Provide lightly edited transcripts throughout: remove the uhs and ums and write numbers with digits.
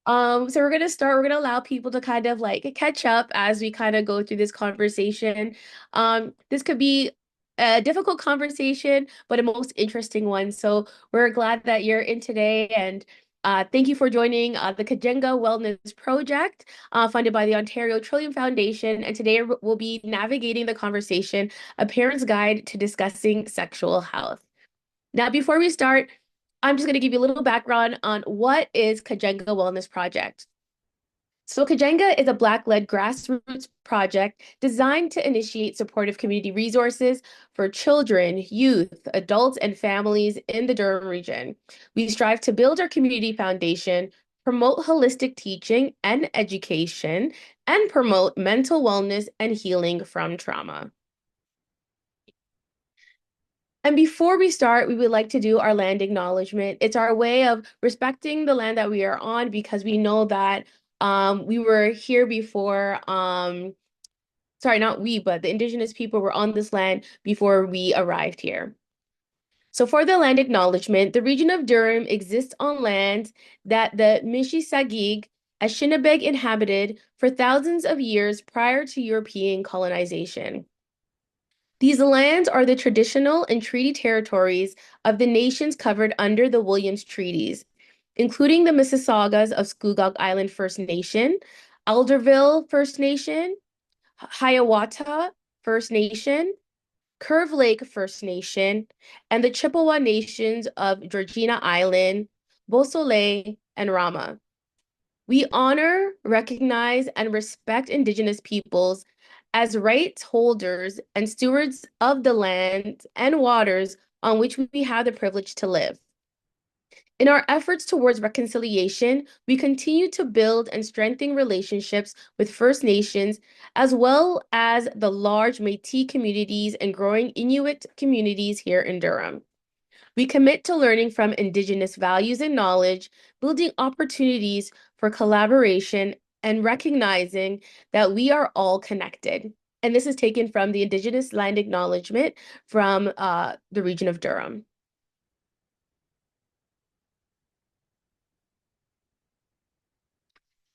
So we're gonna allow people to kind of like catch up as we kind of go through this conversation. This could be a difficult conversation, but a most interesting one. So we're glad that you're in today, and thank you for joining the Kajenga Wellness Project, funded by the Ontario Trillium Foundation. And today we'll be navigating the conversation, A Parent's Guide to Discussing Sexual Health. Now, before we start, I'm just going to give you a little background on what is Kajenga Wellness Project. So Kajenga is a Black-led grassroots project designed to initiate supportive community resources for children, youth, adults, and families in the Durham region. We strive to build our community foundation, promote holistic teaching and education, and promote mental wellness and healing from trauma. And before we start, we would like to do our land acknowledgement. It's our way of respecting the land that we are on because we know that we were here before. Sorry, not we, but the indigenous people were on this land before we arrived here. So for the land acknowledgement, the region of Durham exists on land that the Mishisagig, Shinabeg inhabited for thousands of years prior to European colonization. These lands are the traditional and treaty territories of the nations covered under the Williams Treaties, including the Mississaugas of Scugog Island First Nation, Alderville First Nation, Hiawatha First Nation, Curve Lake First Nation, and the Chippewa nations of Georgina Island, Beausoleil, and Rama. We honor, recognize, and respect Indigenous peoples as rights holders and stewards of the land and waters on which we have the privilege to live. In our efforts towards reconciliation, we continue to build and strengthen relationships with First Nations, as well as the large Métis communities and growing Inuit communities here in Durham. We commit to learning from Indigenous values and knowledge, building opportunities for collaboration, and recognizing that we are all connected. And this is taken from the Indigenous Land Acknowledgement from the region of Durham.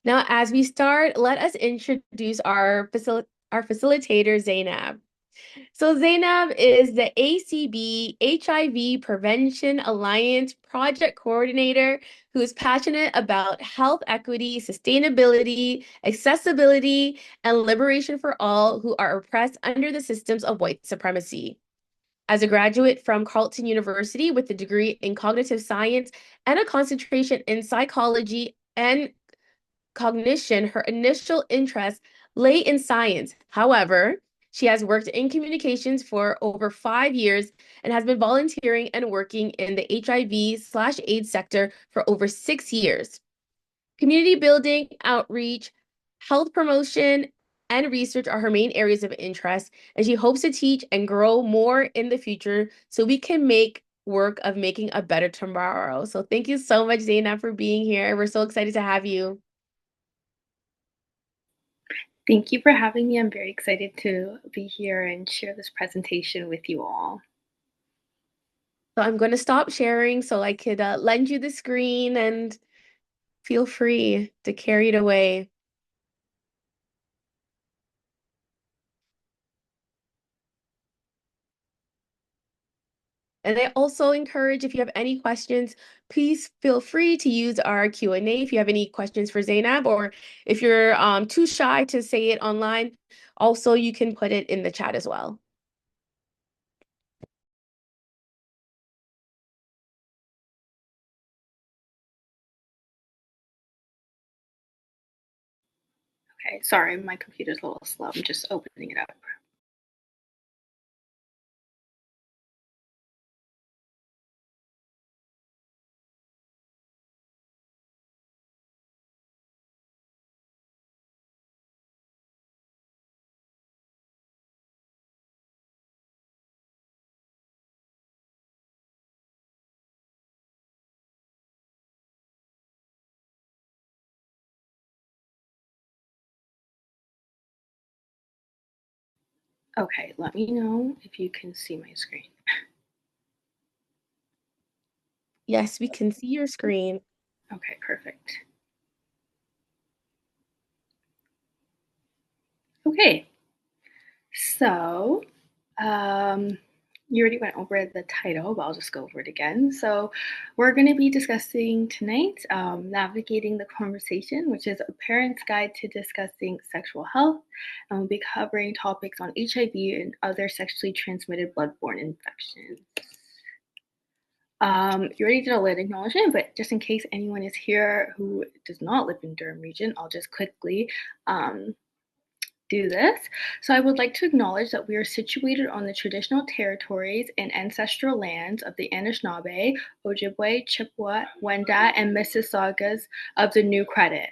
Now, as we start, let us introduce our facilitator, Zainab. So Zainab is the ACB HIV Prevention Alliance project coordinator who is passionate about health equity, sustainability, accessibility, and liberation for all who are oppressed under the systems of white supremacy. As a graduate from Carleton University with a degree in cognitive science and a concentration in psychology and cognition, her initial interest lay in science. However, she has worked in communications for over 5 years and has been volunteering and working in the HIV/AIDS sector for over 6 years. Community building, outreach, health promotion, and research are her main areas of interest, and she hopes to teach and grow more in the future so we can make work of making a better tomorrow. So thank you so much, Zainab, for being here. We're so excited to have you. Thank you for having me. I'm very excited to be here and share this presentation with you all. So I'm going to stop sharing so I could lend you the screen and feel free to carry it away. And I also encourage if you have any questions, please feel free to use our Q&A if you have any questions for Zainab, or if you're too shy to say it online, also you can put it in the chat as well. Okay, sorry, my computer's a little slow. I'm just opening it up. Okay, let me know if you can see my screen. Yes, we can see your screen. Okay, perfect. Okay, so you already went over the title, but I'll just go over it again. So, we're going to be discussing tonight Navigating the Conversation, which is a parent's guide to discussing sexual health. And we'll be covering topics on HIV and other sexually transmitted bloodborne infections. You already did a lit acknowledgement, but just in case anyone is here who does not live in Durham region, I'll just quickly do this. So I would like to acknowledge that we are situated on the traditional territories and ancestral lands of the Anishinaabe, Ojibwe, Chippewa, Wendat, and Mississaugas of the New Credit.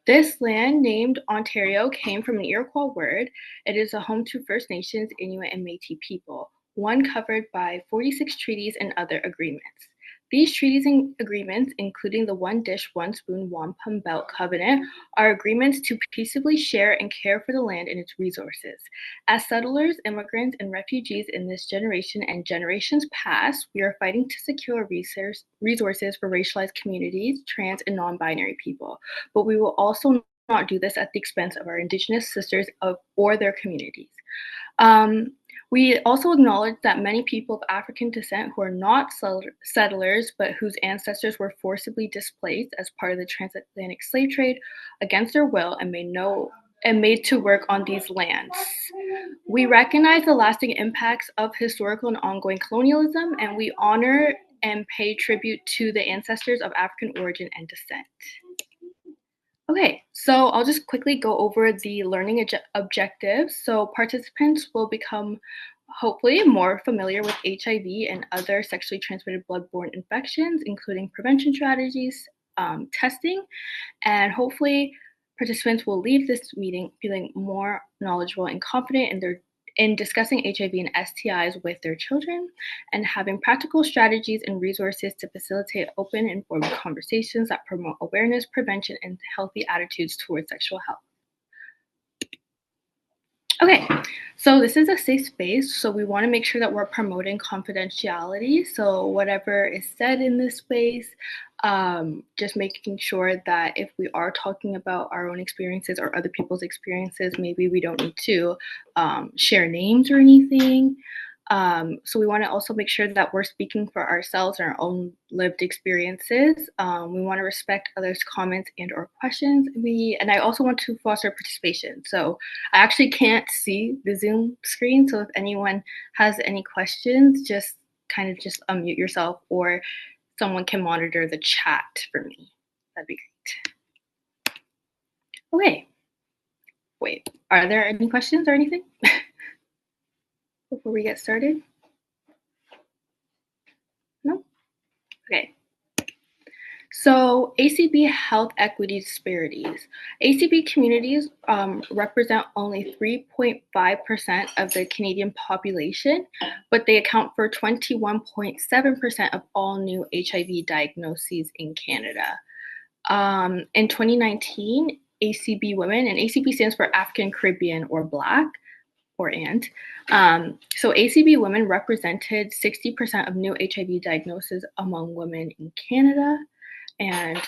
This land, named Ontario, came from an Iroquois word. It is a home to First Nations, Inuit, and Métis people, one covered by 46 treaties and other agreements. These treaties and agreements, including the One Dish, One Spoon Wampum Belt Covenant, are agreements to peaceably share and care for the land and its resources. As settlers, immigrants, and refugees in this generation and generations past, we are fighting to secure resources for racialized communities, trans, and non binary people. But we will also not do this at the expense of our Indigenous sisters or their communities. Um, we also acknowledge that many people of African descent who are not settlers, but whose ancestors were forcibly displaced as part of the transatlantic slave trade against their will and made to work on these lands. We recognize the lasting impacts of historical and ongoing colonialism, and we honor and pay tribute to the ancestors of African origin and descent. Okay, so I'll just quickly go over the learning objectives. So participants will become hopefully more familiar with HIV and other sexually transmitted bloodborne infections, including prevention strategies, testing, and hopefully participants will leave this meeting feeling more knowledgeable and confident in discussing HIV and STIs with their children and having practical strategies and resources to facilitate open, informed conversations that promote awareness, prevention, and healthy attitudes towards sexual health. Okay, so this is a safe space, so we want to make sure that we're promoting confidentiality. So whatever is said in this space, just making sure that if we are talking about our own experiences or other people's experiences, maybe we don't need to share names or anything. So we want to also make sure that we're speaking for ourselves and our own lived experiences. We want to respect others' comments and/or questions. And I also want to foster participation. So I actually can't see the Zoom screen. So if anyone has any questions, just kind of just unmute yourself, or someone can monitor the chat for me. That'd be great. Okay. Wait, are there any questions or anything before we get started? No? Okay. So ACB health equity disparities. ACB communities represent only 3.5% of the Canadian population, but they account for 21.7% of all new HIV diagnoses in Canada. In 2019, ACB women, and ACB stands for African Caribbean or Black, or and. So ACB women represented 60% of new HIV diagnoses among women in Canada. And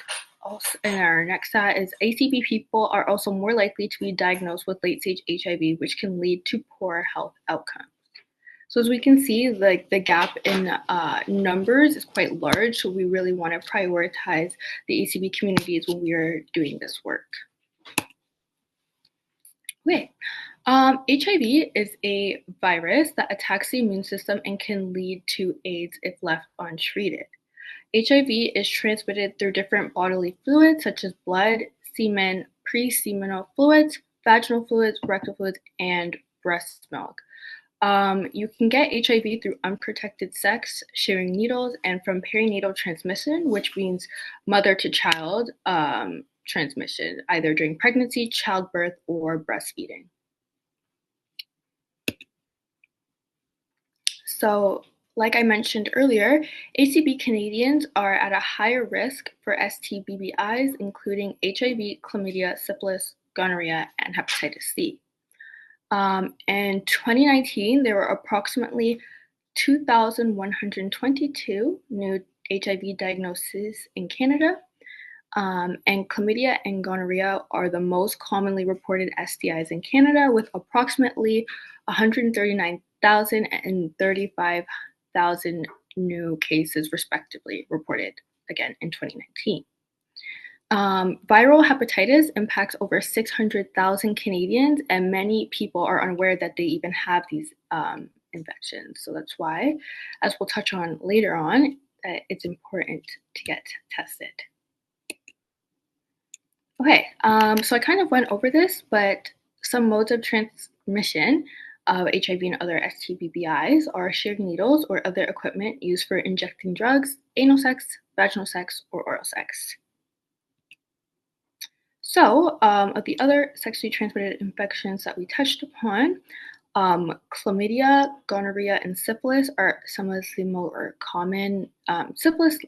also, in our next stat is ACB people are also more likely to be diagnosed with late-stage HIV, which can lead to poor health outcomes. So as we can see, like the gap in numbers is quite large. So we really want to prioritize the ACB communities when we are doing this work. Okay. HIV is a virus that attacks the immune system and can lead to AIDS if left untreated. HIV is transmitted through different bodily fluids such as blood, semen, pre-seminal fluids, vaginal fluids, rectal fluids, and breast milk. You can get HIV through unprotected sex, sharing needles, and from perinatal transmission, which means mother to child transmission, either during pregnancy, childbirth, or breastfeeding. So, like I mentioned earlier, ACB Canadians are at a higher risk for STBBIs, including HIV, chlamydia, syphilis, gonorrhea, and hepatitis C. In 2019, there were approximately 2,122 new HIV diagnoses in Canada. And chlamydia and gonorrhea are the most commonly reported STIs in Canada, with approximately 139,000 and 35,000 new cases, respectively, reported again in 2019. Viral hepatitis impacts over 600,000 Canadians, and many people are unaware that they even have these infections. So that's why, as we'll touch on later on, it's important to get tested. Okay, so I kind of went over this, but some modes of transmission of HIV and other STBBIs are shared needles or other equipment used for injecting drugs, anal sex, vaginal sex, or oral sex. So, of the other sexually transmitted infections that we touched upon, chlamydia, gonorrhea, and syphilis are some of the more common. Syphilis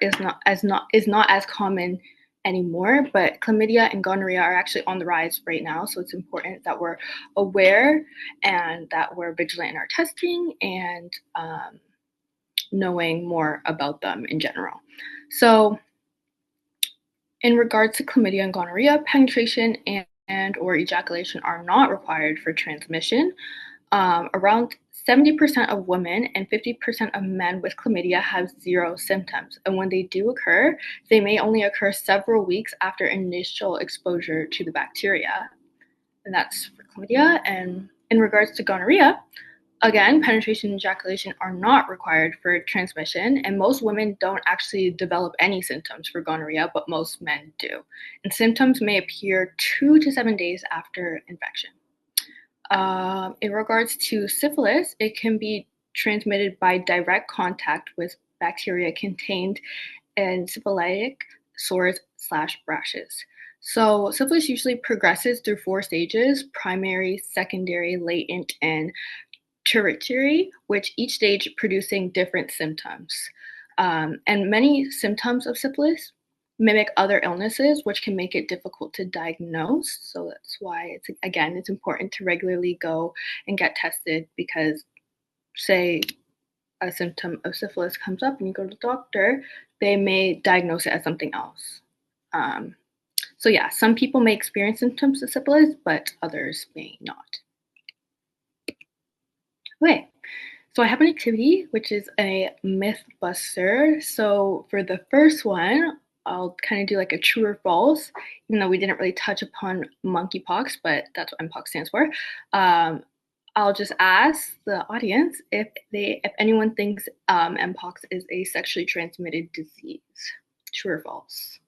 is not as common anymore, but chlamydia and gonorrhea are actually on the rise right now. So it's important that we're aware and that we're vigilant in our testing and knowing more about them in general. So in regards to chlamydia and gonorrhea, penetration and or ejaculation are not required for transmission. Around 70% of women and 50% of men with chlamydia have zero symptoms. And when they do occur, they may only occur several weeks after initial exposure to the bacteria. And that's for chlamydia. And in regards to gonorrhea, again, penetration and ejaculation are not required for transmission, and most women don't actually develop any symptoms for gonorrhea, but most men do. And symptoms may appear 2 to 7 days after infection. In regards to syphilis, it can be transmitted by direct contact with bacteria contained in syphilitic sores/rashes. So, syphilis usually progresses through 4 stages: primary, secondary, latent, and tertiary, which each stage producing different symptoms. And many symptoms of syphilis mimic other illnesses, which can make it difficult to diagnose. So that's why it's important to regularly go and get tested, because say a symptom of syphilis comes up and you go to the doctor, they may diagnose it as something else. Um, so yeah, some people may experience symptoms of syphilis, but others may not. Okay, so I have an activity which is a myth buster. So for the first one, I'll kind of do like a true or false, even though we didn't really touch upon monkeypox, but that's what mpox stands for. I'll just ask the audience if anyone thinks mpox is a sexually transmitted disease. True or false?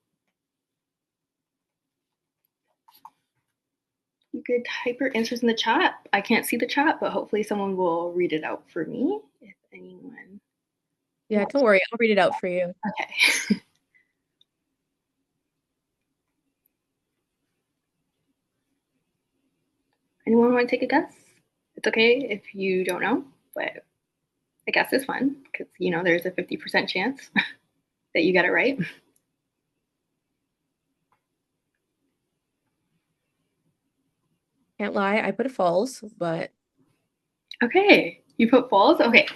You could type your answers in the chat. I can't see the chat, but hopefully someone will read it out for me if anyone. Yeah, don't worry. I'll read it out for you. Okay. Anyone want to take a guess? It's okay if you don't know, but a guess is fun because there's a 50% chance that you get it right. Can't lie, I put a false, but Okay, you put false? Okay,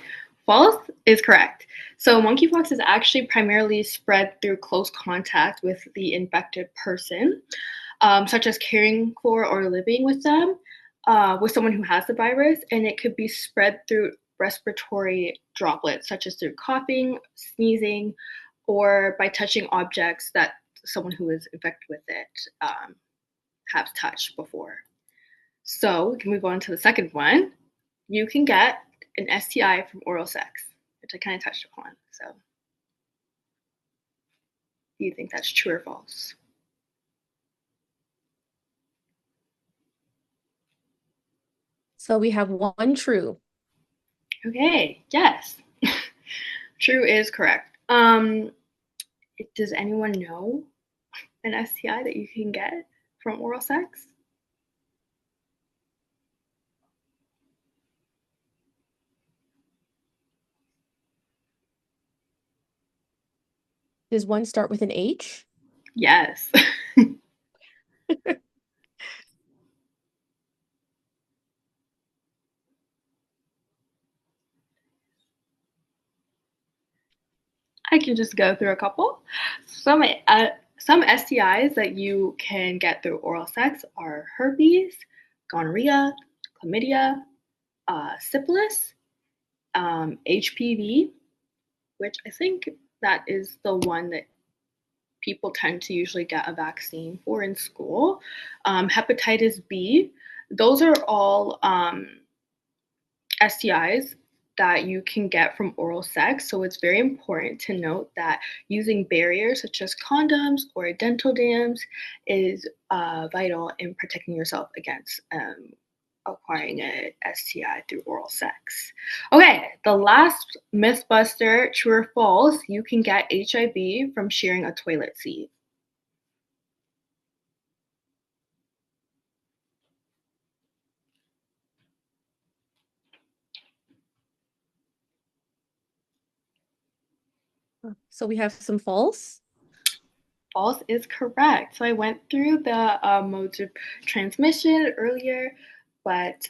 false is correct. So monkeypox is actually primarily spread through close contact with the infected person, such as caring for or living with them, with someone who has the virus, and it could be spread through respiratory droplets, such as through coughing, sneezing, or by touching objects that someone who is infected with it has touched before. So we can move on to the second one. You can get an STI from oral sex, which I kind of touched upon. So do you think that's true or false? so we have one true. Okay, yes. True is correct. Does anyone know an STI that you can get from oral sex? Does one start with an H? Yes. I can just go through a couple. Some Some STIs that you can get through oral sex are herpes, gonorrhea, chlamydia, syphilis, HPV, which I think that is the one that people tend to usually get a vaccine for in school, hepatitis B. Those are all STIs that you can get from oral sex. So it's very important to note that using barriers such as condoms or dental dams is vital in protecting yourself against acquiring an STI through oral sex. Okay, the last myth buster, true or false, you can get HIV from sharing a toilet seat. So we have some false. False is correct. So I went through the modes of transmission earlier, but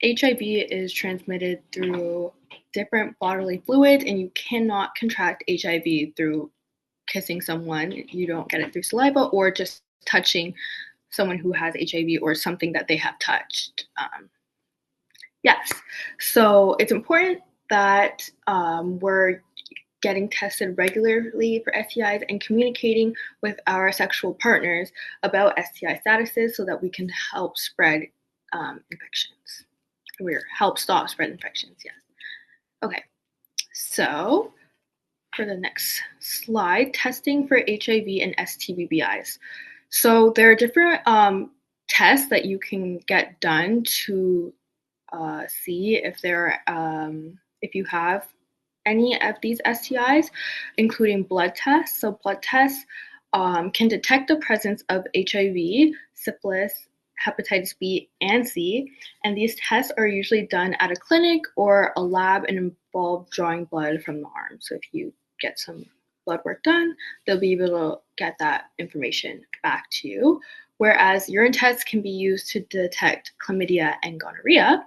HIV is transmitted through different bodily fluids, and you cannot contract HIV through kissing someone. You don't get it through saliva or just touching someone who has HIV or something that they have touched. Yes, so it's important that we're getting tested regularly for STIs and communicating with our sexual partners about STI statuses so that we can help spread infections. Or help stop spread infections, yes. Okay, so for the next slide, testing for HIV and STBBIs. So there are different tests that you can get done to see if you have any of these STIs, including blood tests. So blood tests can detect the presence of HIV, syphilis, hepatitis B and C, and these tests are usually done at a clinic or a lab and involve drawing blood from the arm. So if you get some blood work done, they'll be able to get that information back to you. Whereas urine tests can be used to detect chlamydia and gonorrhea.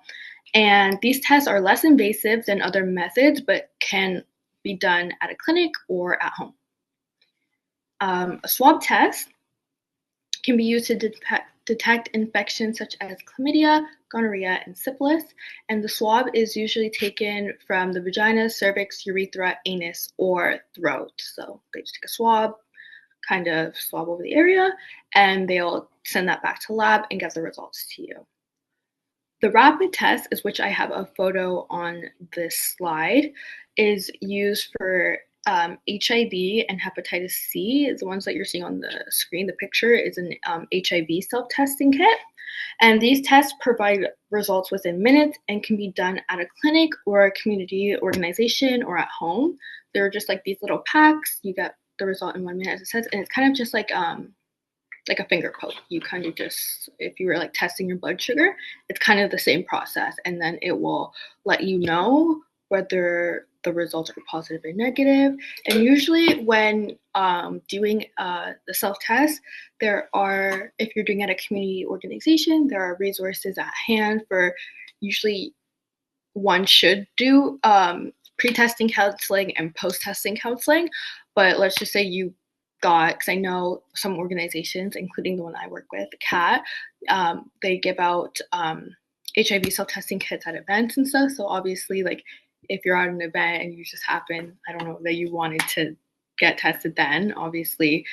And these tests are less invasive than other methods, but can be done at a clinic or at home. A swab test can be used to detect infections such as chlamydia, gonorrhea, and syphilis. And the swab is usually taken from the vagina, cervix, urethra, anus, or throat. So they just take a swab, kind of swab over the area, and they'll send that back to lab and get the results to you. The rapid test, is which I have a photo on this slide, is used for HIV and hepatitis C. The ones that you're seeing on the screen, the picture is an HIV self-testing kit. And these tests provide results within minutes and can be done at a clinic or a community organization or at home. They're just like these little packs. You get the result in 1 minute, as it says, and it's kind of just like a finger poke. You kind of just, if you were like testing your blood sugar, it's kind of the same process. And then it will let you know whether the results are positive or negative. And usually when doing the self-test, if you're doing it at a community organization, there are resources at hand for, usually one should do pre-testing counseling and post-testing counseling. But let's just say you because I know some organizations, including the one I work with, CAT, they give out HIV self-testing kits at events and stuff. So obviously, like if you're at an event and you just happen, I don't know, that you wanted to get tested then, obviously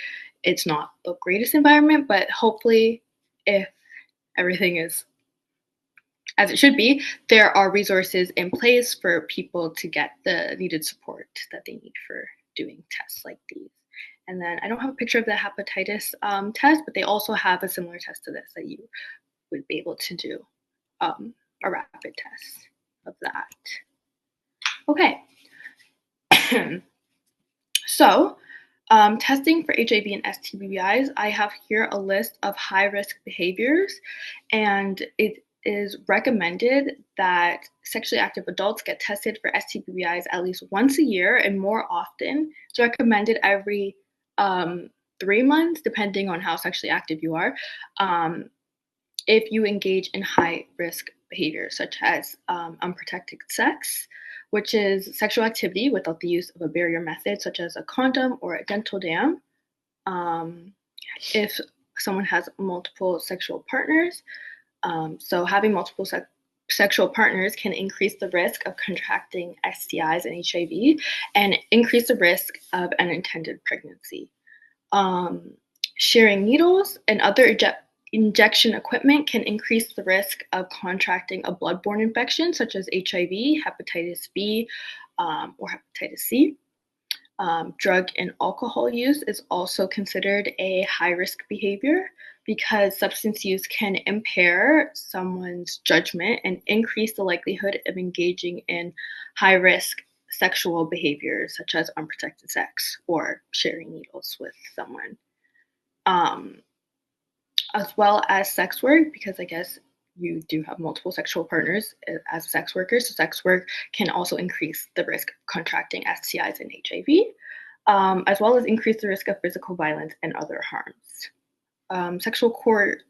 it's not the greatest environment, but hopefully if everything is as it should be, there are resources in place for people to get the needed support that they need for doing tests like these. And then I don't have a picture of the hepatitis test, but they also have a similar test to this that you would be able to do a rapid test of that. Okay. So, testing for HIV and STBBIs, I have here a list of high-risk behaviors, and it is recommended that sexually active adults get tested for STBBIs at least once a year and more often. It's recommended every 3 months, depending on how sexually active you are, if you engage in high risk behaviors such as unprotected sex, which is sexual activity without the use of a barrier method such as a condom or a dental dam, If someone has multiple sexual partners, so having multiple sexual partners can increase the risk of contracting STIs and HIV and increase the risk of unintended pregnancy. Um, Sharing needles and other injection equipment can increase the risk of contracting a bloodborne infection such as HIV, hepatitis B, or hepatitis C. Drug and alcohol use is also considered a high risk behavior because substance use can impair someone's judgment and increase the likelihood of engaging in high risk sexual behaviors such as unprotected sex or sharing needles with someone. Um, as well as sex work, because I guess you do have multiple sexual partners as a sex worker. So sex work can also increase the risk of contracting STIs and HIV, as well as increase the risk of physical violence and other harms. Sexual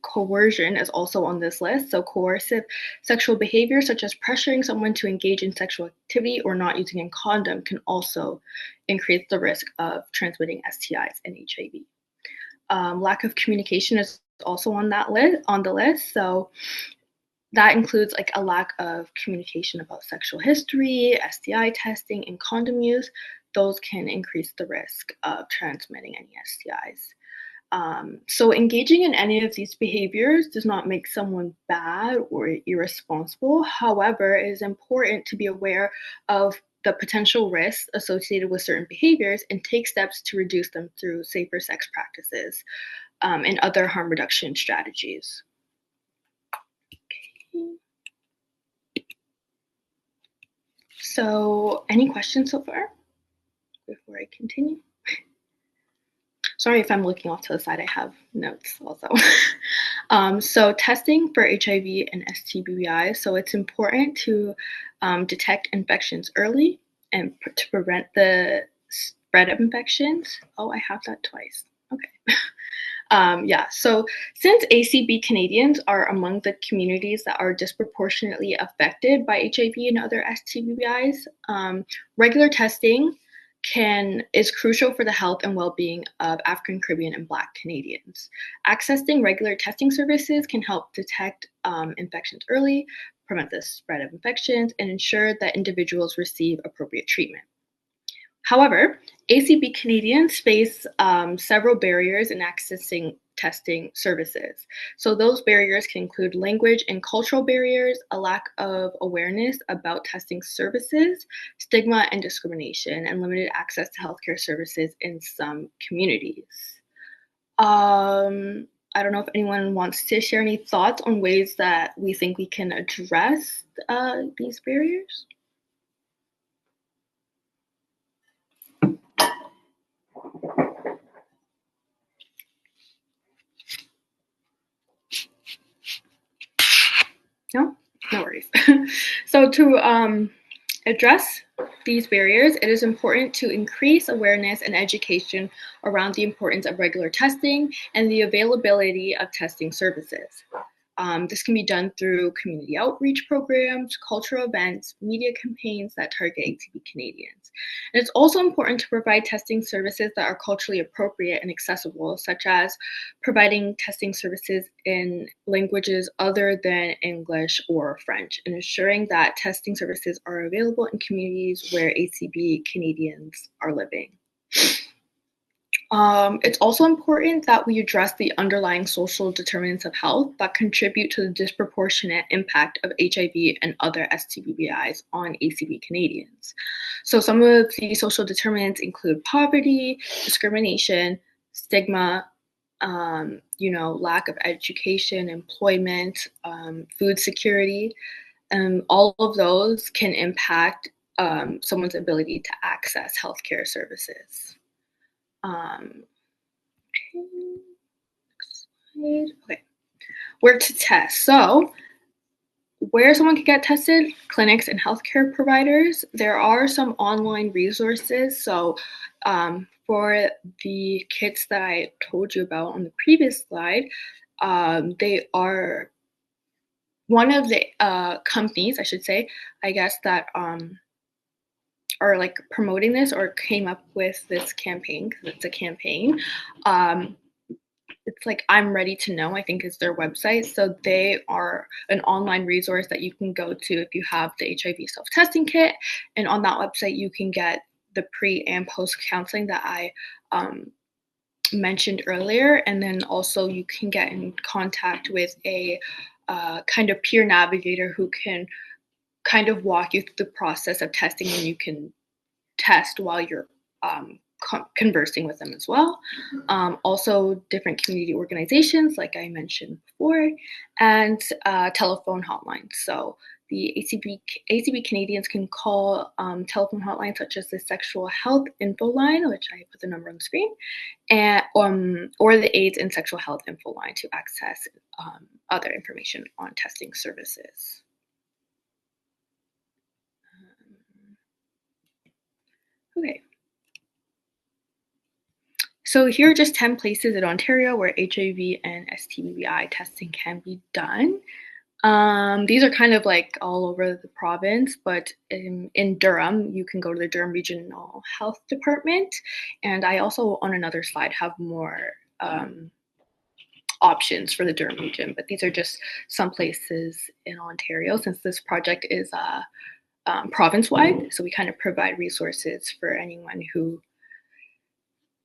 coercion is also on this list. So coercive sexual behavior, such as pressuring someone to engage in sexual activity or not using a condom, can also increase the risk of transmitting STIs and HIV. Lack of communication is also on the list. So that includes like a lack of communication about sexual history, STI testing, and condom use. Those can increase the risk of transmitting any STIs. So engaging in any of these behaviors does not make someone bad or irresponsible. However, it is important to be aware of the potential risks associated with certain behaviors and take steps to reduce them through safer sex practices and other harm reduction strategies. Okay. So, any questions so far before I continue? Sorry if I'm looking off to the side, I have notes also. So testing for HIV and STBBI, so it's important to detect infections early and to prevent the spread of infections. Oh, I have that twice. Okay. Yeah, so since ACB Canadians are among the communities that are disproportionately affected by HIV and other STBBIs, regular testing is crucial for the health and well-being of African, Caribbean, and Black Canadians. Accessing regular testing services can help detect infections early, prevent the spread of infections, and ensure that individuals receive appropriate treatment. However, ACB Canadians face several barriers in accessing testing services. So those barriers can include language and cultural barriers, a lack of awareness about testing services, stigma and discrimination, and limited access to healthcare services in some communities. I don't know if anyone wants to share any thoughts on ways that we think we can address these barriers. No? No worries. So to address these barriers, it is important to increase awareness and education around the importance of regular testing and the availability of testing services. This can be done through community outreach programs, cultural events, media campaigns that target ACB Canadians. And it's also important to provide testing services that are culturally appropriate and accessible, such as providing testing services in languages other than English or French, and ensuring that testing services are available in communities where ACB Canadians are living. It's also important that we address the underlying social determinants of health that contribute to the disproportionate impact of HIV and other STBBIs on ACB Canadians. So some of these social determinants include poverty, discrimination, stigma, lack of education, employment, food security, and all of those can impact someone's ability to access healthcare services. Okay, where to test. So, where someone can get tested, clinics and healthcare providers. There are some online resources. So, for the kits that I told you about on the previous slide, they are one of the companies, I should say, I guess, that are like promoting this or came up with this campaign, because it's a campaign. Um, it's like I'm Ready to Know, I think is their website. So they are an online resource that you can go to if you have the HIV self-testing kit. And on that website, you can get the pre and post counseling that I mentioned earlier. And then also you can get in contact with a kind of peer navigator who can kind of walk you through the process of testing, and you can test while you're conversing with them as well. Also, different community organizations, like I mentioned before, and telephone hotlines. So the ACB Canadians can call telephone hotlines such as the Sexual Health Info Line, which I put the number on the screen, and or the AIDS and Sexual Health Info Line to access other information on testing services. Okay. So here are just 10 places in Ontario where HIV and STBBI testing can be done. These are kind of like all over the province, but in Durham, you can go to the Durham Regional Health Department. And I also, on another slide, have more options for the Durham region, but these are just some places in Ontario, since this project is province-wide. So we kind of provide resources for anyone who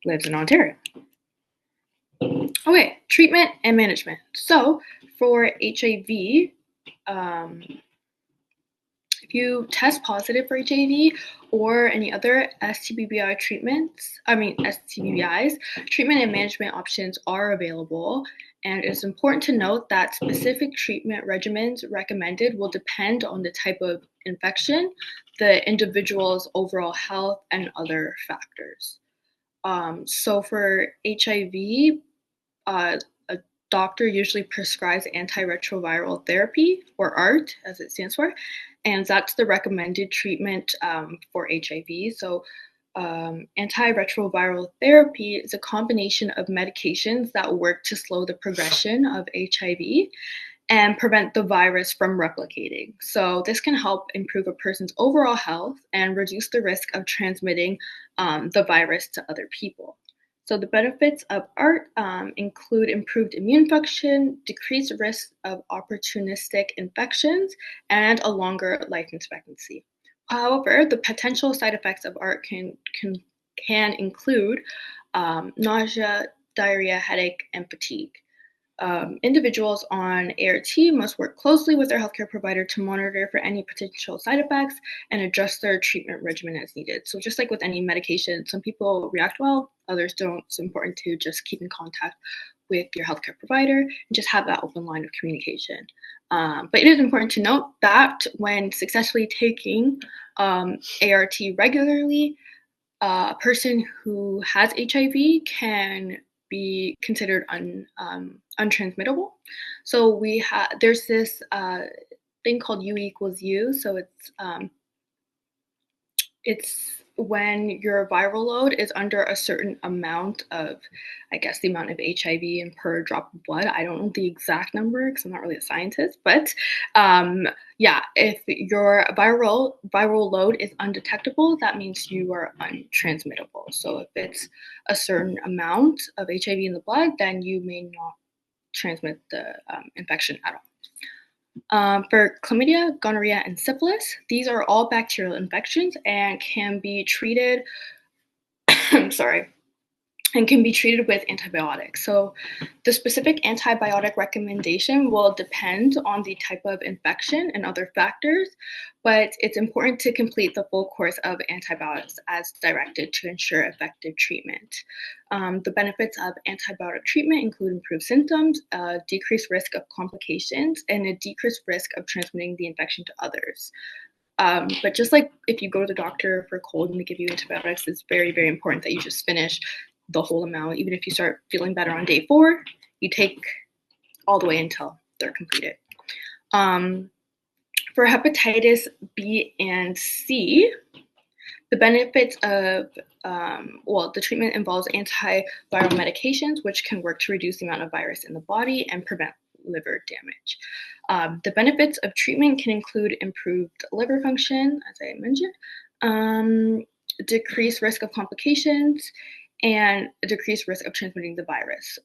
lives in Ontario. Okay, treatment and management. So for HIV, if you test positive for HIV or any other STBBI STBBIs, treatment and management options are available. And it's important to note that specific treatment regimens recommended will depend on the type of infection, the individual's overall health, and other factors. So for HIV, a doctor usually prescribes antiretroviral therapy, or ART as it stands for, and that's the recommended treatment for HIV. So antiretroviral therapy is a combination of medications that work to slow the progression of HIV and prevent the virus from replicating. So this can help improve a person's overall health and reduce the risk of transmitting the virus to other people. So the benefits of ART include improved immune function, decreased risk of opportunistic infections, and a longer life expectancy. However, the potential side effects of ART can include nausea, diarrhea, headache, and fatigue. Individuals on ART must work closely with their healthcare provider to monitor for any potential side effects and adjust their treatment regimen as needed. So just like with any medication, some people react well, others don't. It's important to just keep in contact with your healthcare provider and just have that open line of communication. But it is important to note that when successfully taking ART regularly, a person who has HIV can be considered untransmittable. So there's this thing called U equals U. So it's when your viral load is under a certain amount of, I guess, the amount of HIV in per drop of blood. I don't know the exact number because I'm not really a scientist, but yeah, if your viral load is undetectable, that means you are untransmittable. So if it's a certain amount of HIV in the blood, then you may not transmit the infection at all. For chlamydia, gonorrhea, and syphilis, these are all bacterial infections and can be treated, sorry, and can be treated with antibiotics. So the specific antibiotic recommendation will depend on the type of infection and other factors, but it's important to complete the full course of antibiotics as directed to ensure effective treatment. The benefits of antibiotic treatment include improved symptoms, decreased risk of complications, and a decreased risk of transmitting the infection to others. But just like if you go to the doctor for a cold and they give you antibiotics, it's very, very important that you just finish the whole amount. Even if you start feeling better on day 4, you take all the way until they're completed. For hepatitis B and C, the benefits of, the treatment involves antiviral medications, which can work to reduce the amount of virus in the body and prevent liver damage. The benefits of treatment can include improved liver function, as I mentioned, decreased risk of complications, and a decreased risk of transmitting the virus.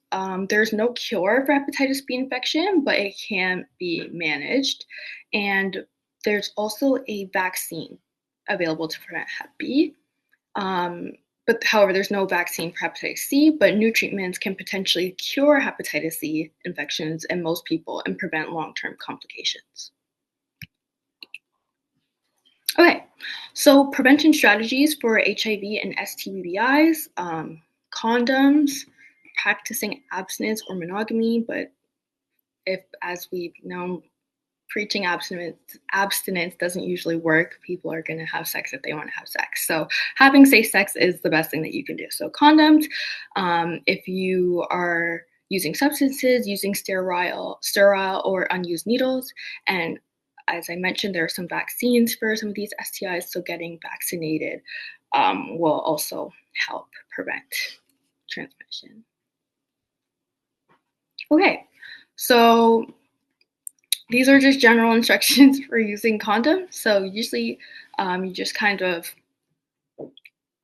There's no cure for hepatitis B infection, but it can be managed. And there's also a vaccine available to prevent Hep B. But however, there's no vaccine for hepatitis C, but new treatments can potentially cure hepatitis C infections in most people and prevent long-term complications. Okay, so prevention strategies for HIV and STDs, condoms, practicing abstinence or monogamy, but if, as we've known, preaching abstinence doesn't usually work. People are going to have sex if they want to have sex. So having safe sex is the best thing that you can do. So condoms, if you are using substances, using sterile or unused needles, and as I mentioned, there are some vaccines for some of these STIs, so getting vaccinated will also help prevent transmission. Okay, so these are just general instructions for using condoms. So usually you just kind of,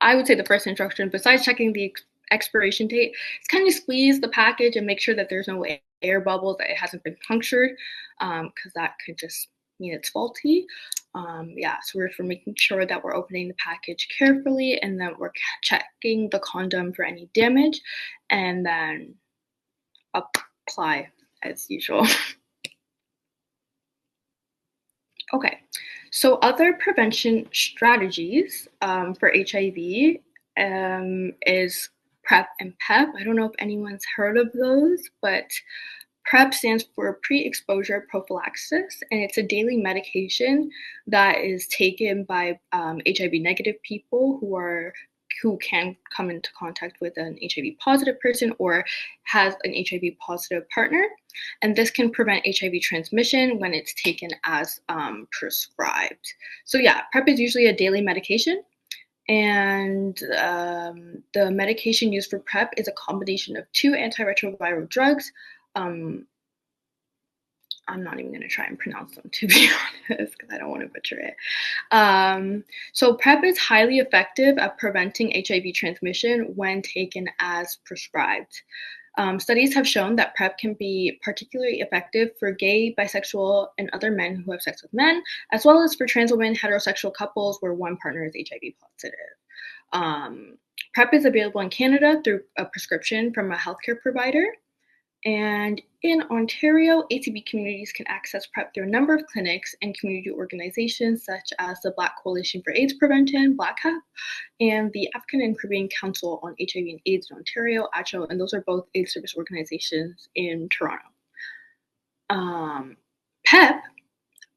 I would say the first instruction, besides checking the expiration date, is kind of squeeze the package and make sure that there's no air bubbles, that it hasn't been punctured, because that could just mean it's faulty. Yeah, so we're making sure that we're opening the package carefully and that we're checking the condom for any damage, and then apply as usual. Okay, so other prevention strategies for HIV is PrEP and PEP. I don't know if anyone's heard of those, but PrEP stands for pre-exposure prophylaxis, and it's a daily medication that is taken by HIV negative people who can come into contact with an HIV positive person or has an HIV positive partner. And this can prevent HIV transmission when it's taken as prescribed. So yeah, PrEP is usually a daily medication. And the medication used for PrEP is a combination of 2 antiretroviral drugs. I'm not even going to try and pronounce them, to be honest, because I don't want to butcher it. So PrEP is highly effective at preventing HIV transmission when taken as prescribed. Studies have shown that PrEP can be particularly effective for gay, bisexual, and other men who have sex with men, as well as for trans women, heterosexual couples where one partner is HIV positive. PrEP is available in Canada through a prescription from a healthcare provider. And in Ontario, ACB communities can access PrEP through a number of clinics and community organizations such as the Black Coalition for AIDS Prevention, BLACCAP, and the African and Caribbean Council on HIV and AIDS in Ontario, ACHO, and those are both AIDS service organizations in Toronto. PEP,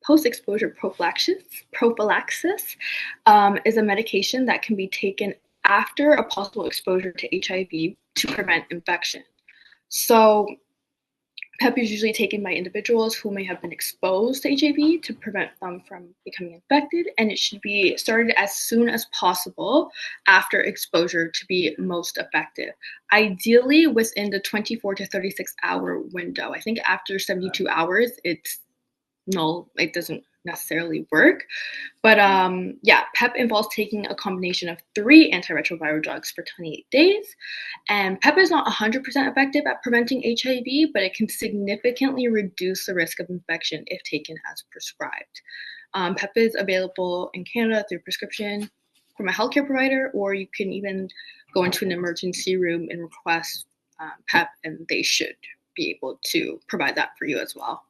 post-exposure prophylaxis, is a medication that can be taken after a possible exposure to HIV to prevent infection. So PEP is usually taken by individuals who may have been exposed to HIV to prevent them from becoming infected, and it should be started as soon as possible after exposure to be most effective. Ideally within the 24 to 36 hour window. I think after 72 hours, it's null, it doesn't necessarily work. But yeah, PEP involves taking a combination of 3 antiretroviral drugs for 28 days. And PEP is not 100% effective at preventing HIV, but it can significantly reduce the risk of infection if taken as prescribed. PEP is available in Canada through prescription from a healthcare provider, or you can even go into an emergency room and request PEP, and they should be able to provide that for you as well.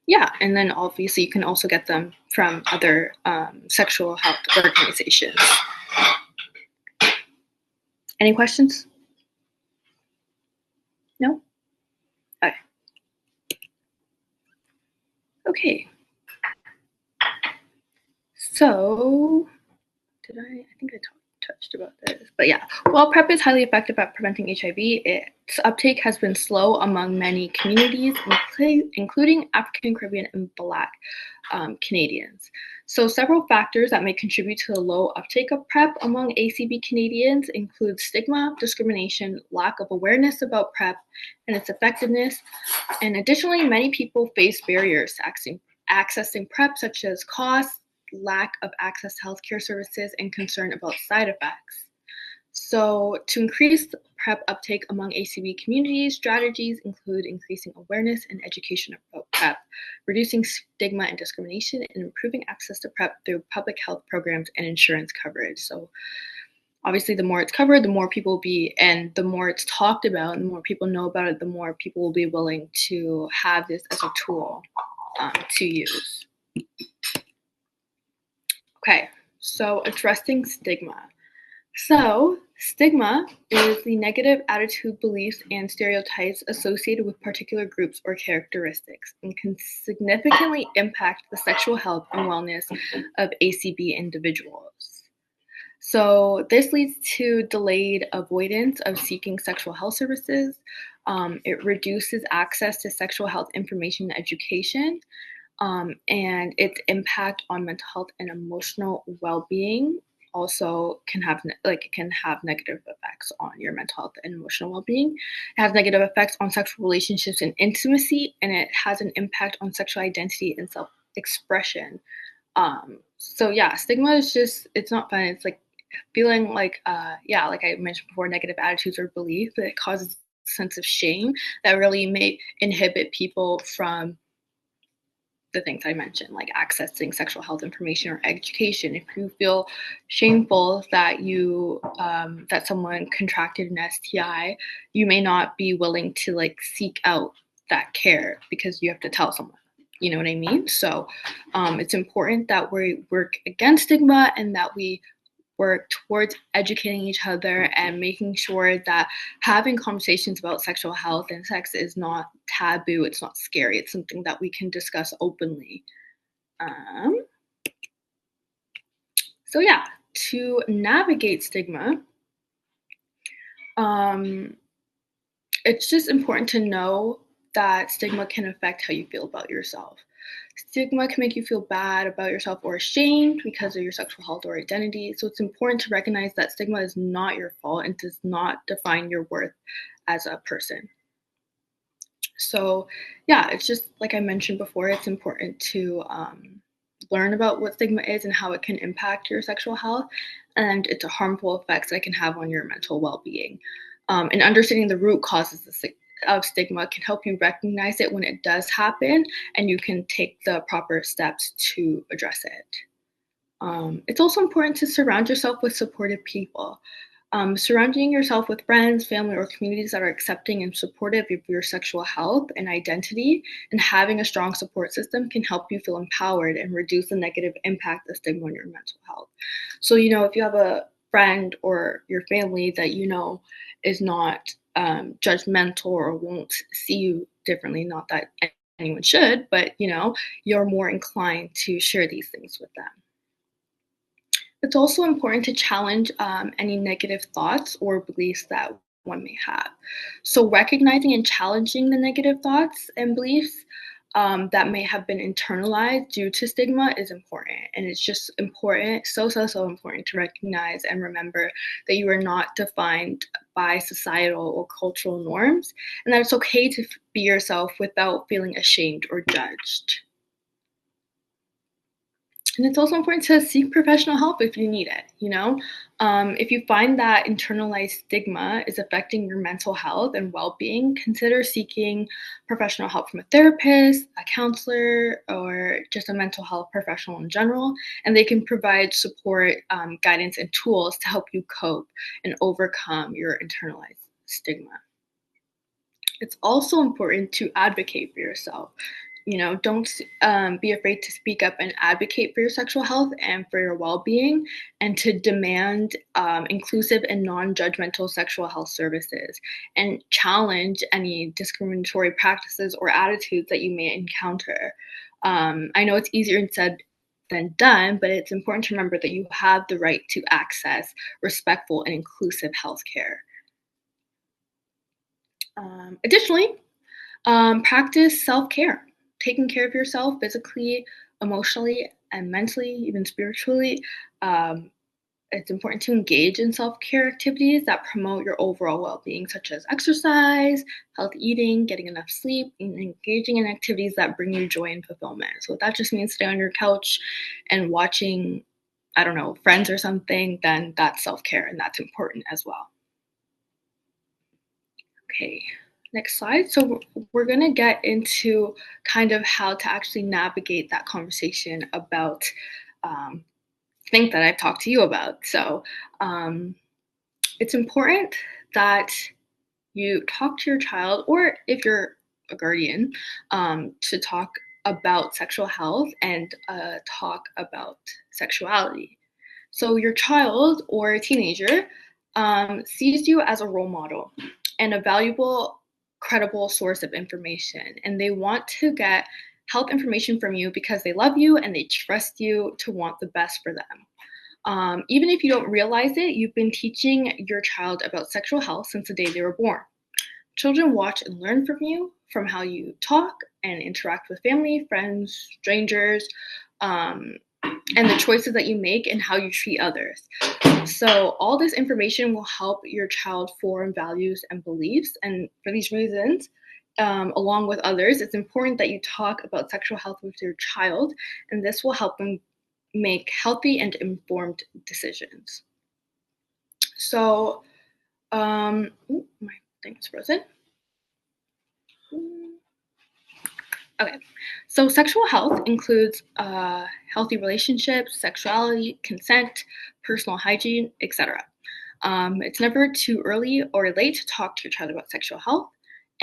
Yeah, and then obviously you can also get them from other sexual health organizations. Any questions? No? Okay. Okay. So, I think I touched about this, but yeah, while PrEP is highly effective at preventing HIV, its uptake has been slow among many communities, including African, Caribbean, and Black Canadians. So several factors that may contribute to the low uptake of PrEP among ACB Canadians include stigma, discrimination, lack of awareness about PrEP and its effectiveness, and additionally, many people face barriers to accessing PrEP, such as cost, lack of access to healthcare services and concern about side effects. So, to increase PrEP uptake among ACB communities, strategies include increasing awareness and education about PrEP, reducing stigma and discrimination, and improving access to PrEP through public health programs and insurance coverage. So, obviously, the more it's covered, the more people will be, and the more it's talked about, and the more people know about it, the more people will be willing to have this as a tool to use. Okay, so addressing stigma. So, stigma is the negative attitude, beliefs, and stereotypes associated with particular groups or characteristics and can significantly impact the sexual health and wellness of ACB individuals. So, this leads to delayed avoidance of seeking sexual health services. It reduces access to sexual health information and education, and its impact on mental health and emotional well-being also can have negative effects on your mental health and emotional well-being. It has negative effects on sexual relationships and intimacy, and it has an impact on sexual identity and self-expression. So yeah, stigma is just, it's not fun. It's like feeling like like I mentioned before, negative attitudes or beliefs that causes a sense of shame that really may inhibit people from the things I mentioned, like accessing sexual health information or education. If you feel shameful that that someone contracted an STI, you may not be willing to like seek out that care because you have to tell someone. You know what I mean? So it's important that we work against stigma and that we work towards educating each other and making sure that having conversations about sexual health and sex is not taboo, it's not scary, it's something that we can discuss openly. So yeah, to navigate stigma, it's just important to know that stigma can affect how you feel about yourself. Stigma can make you feel bad about yourself or ashamed because of your sexual health or identity. So it's important to recognize that stigma is not your fault and does not define your worth as a person. So yeah, it's just like I mentioned before, it's important to learn about what stigma is and how it can impact your sexual health and its harmful effects that it can have on your mental well-being. And understanding the root causes of stigma can help you recognize it when it does happen, and you can take the proper steps to address it. It's also important to surround yourself with supportive people. Surrounding yourself with friends, family, or communities that are accepting and supportive of your sexual health and identity, and having a strong support system can help you feel empowered and reduce the negative impact of stigma on your mental health. So, if you have a friend or your family that is not judgmental or won't see you differently, not that anyone should, but you're more inclined to share these things with them. It's also important to challenge any negative thoughts or beliefs that one may have. So, recognizing and challenging the negative thoughts and beliefs that may have been internalized due to stigma is important. And it's just important, so important to recognize and remember that you are not defined by societal or cultural norms, and that it's okay to be yourself without feeling ashamed or judged. And it's also important to seek professional help if you need it. If you find that internalized stigma is affecting your mental health and well-being, consider seeking professional help from a therapist, a counselor, or just a mental health professional in general. And they can provide support, guidance, and tools to help you cope and overcome your internalized stigma. It's also important to advocate for yourself. Don't be afraid to speak up and advocate for your sexual health and for your well-being, and to demand inclusive and non-judgmental sexual health services, and challenge any discriminatory practices or attitudes that you may encounter. I know it's easier said than done, but it's important to remember that you have the right to access respectful and inclusive healthcare. Additionally, practice self-care. Taking care of yourself physically, emotionally, and mentally, even spiritually, it's important to engage in self-care activities that promote your overall well-being, such as exercise, healthy eating, getting enough sleep, and engaging in activities that bring you joy and fulfillment. So if that just means stay on your couch and watching, I don't know, Friends or something, then that's self-care and that's important as well. Okay, next slide. So we're going to get into kind of how to actually navigate that conversation about things that I've talked to you about. So it's important that you talk to your child, or if you're a guardian, to talk about sexual health and talk about sexuality. So your child or teenager sees you as a role model and a valuable, credible source of information, and they want to get health information from you because they love you and they trust you to want the best for them. Even if you don't realize it, you've been teaching your child about sexual health since the day they were born. Children watch and learn from you, from how you talk and interact with family, friends, strangers, um, and the choices that you make and how you treat others. So, all this information will help your child form values and beliefs. And for these reasons, along with others, it's important that you talk about sexual health with your child, and this will help them make healthy and informed decisions. So, my thing is frozen. Okay, so sexual health includes healthy relationships, sexuality, consent, personal hygiene, etc. It's never too early or late to talk to your child about sexual health.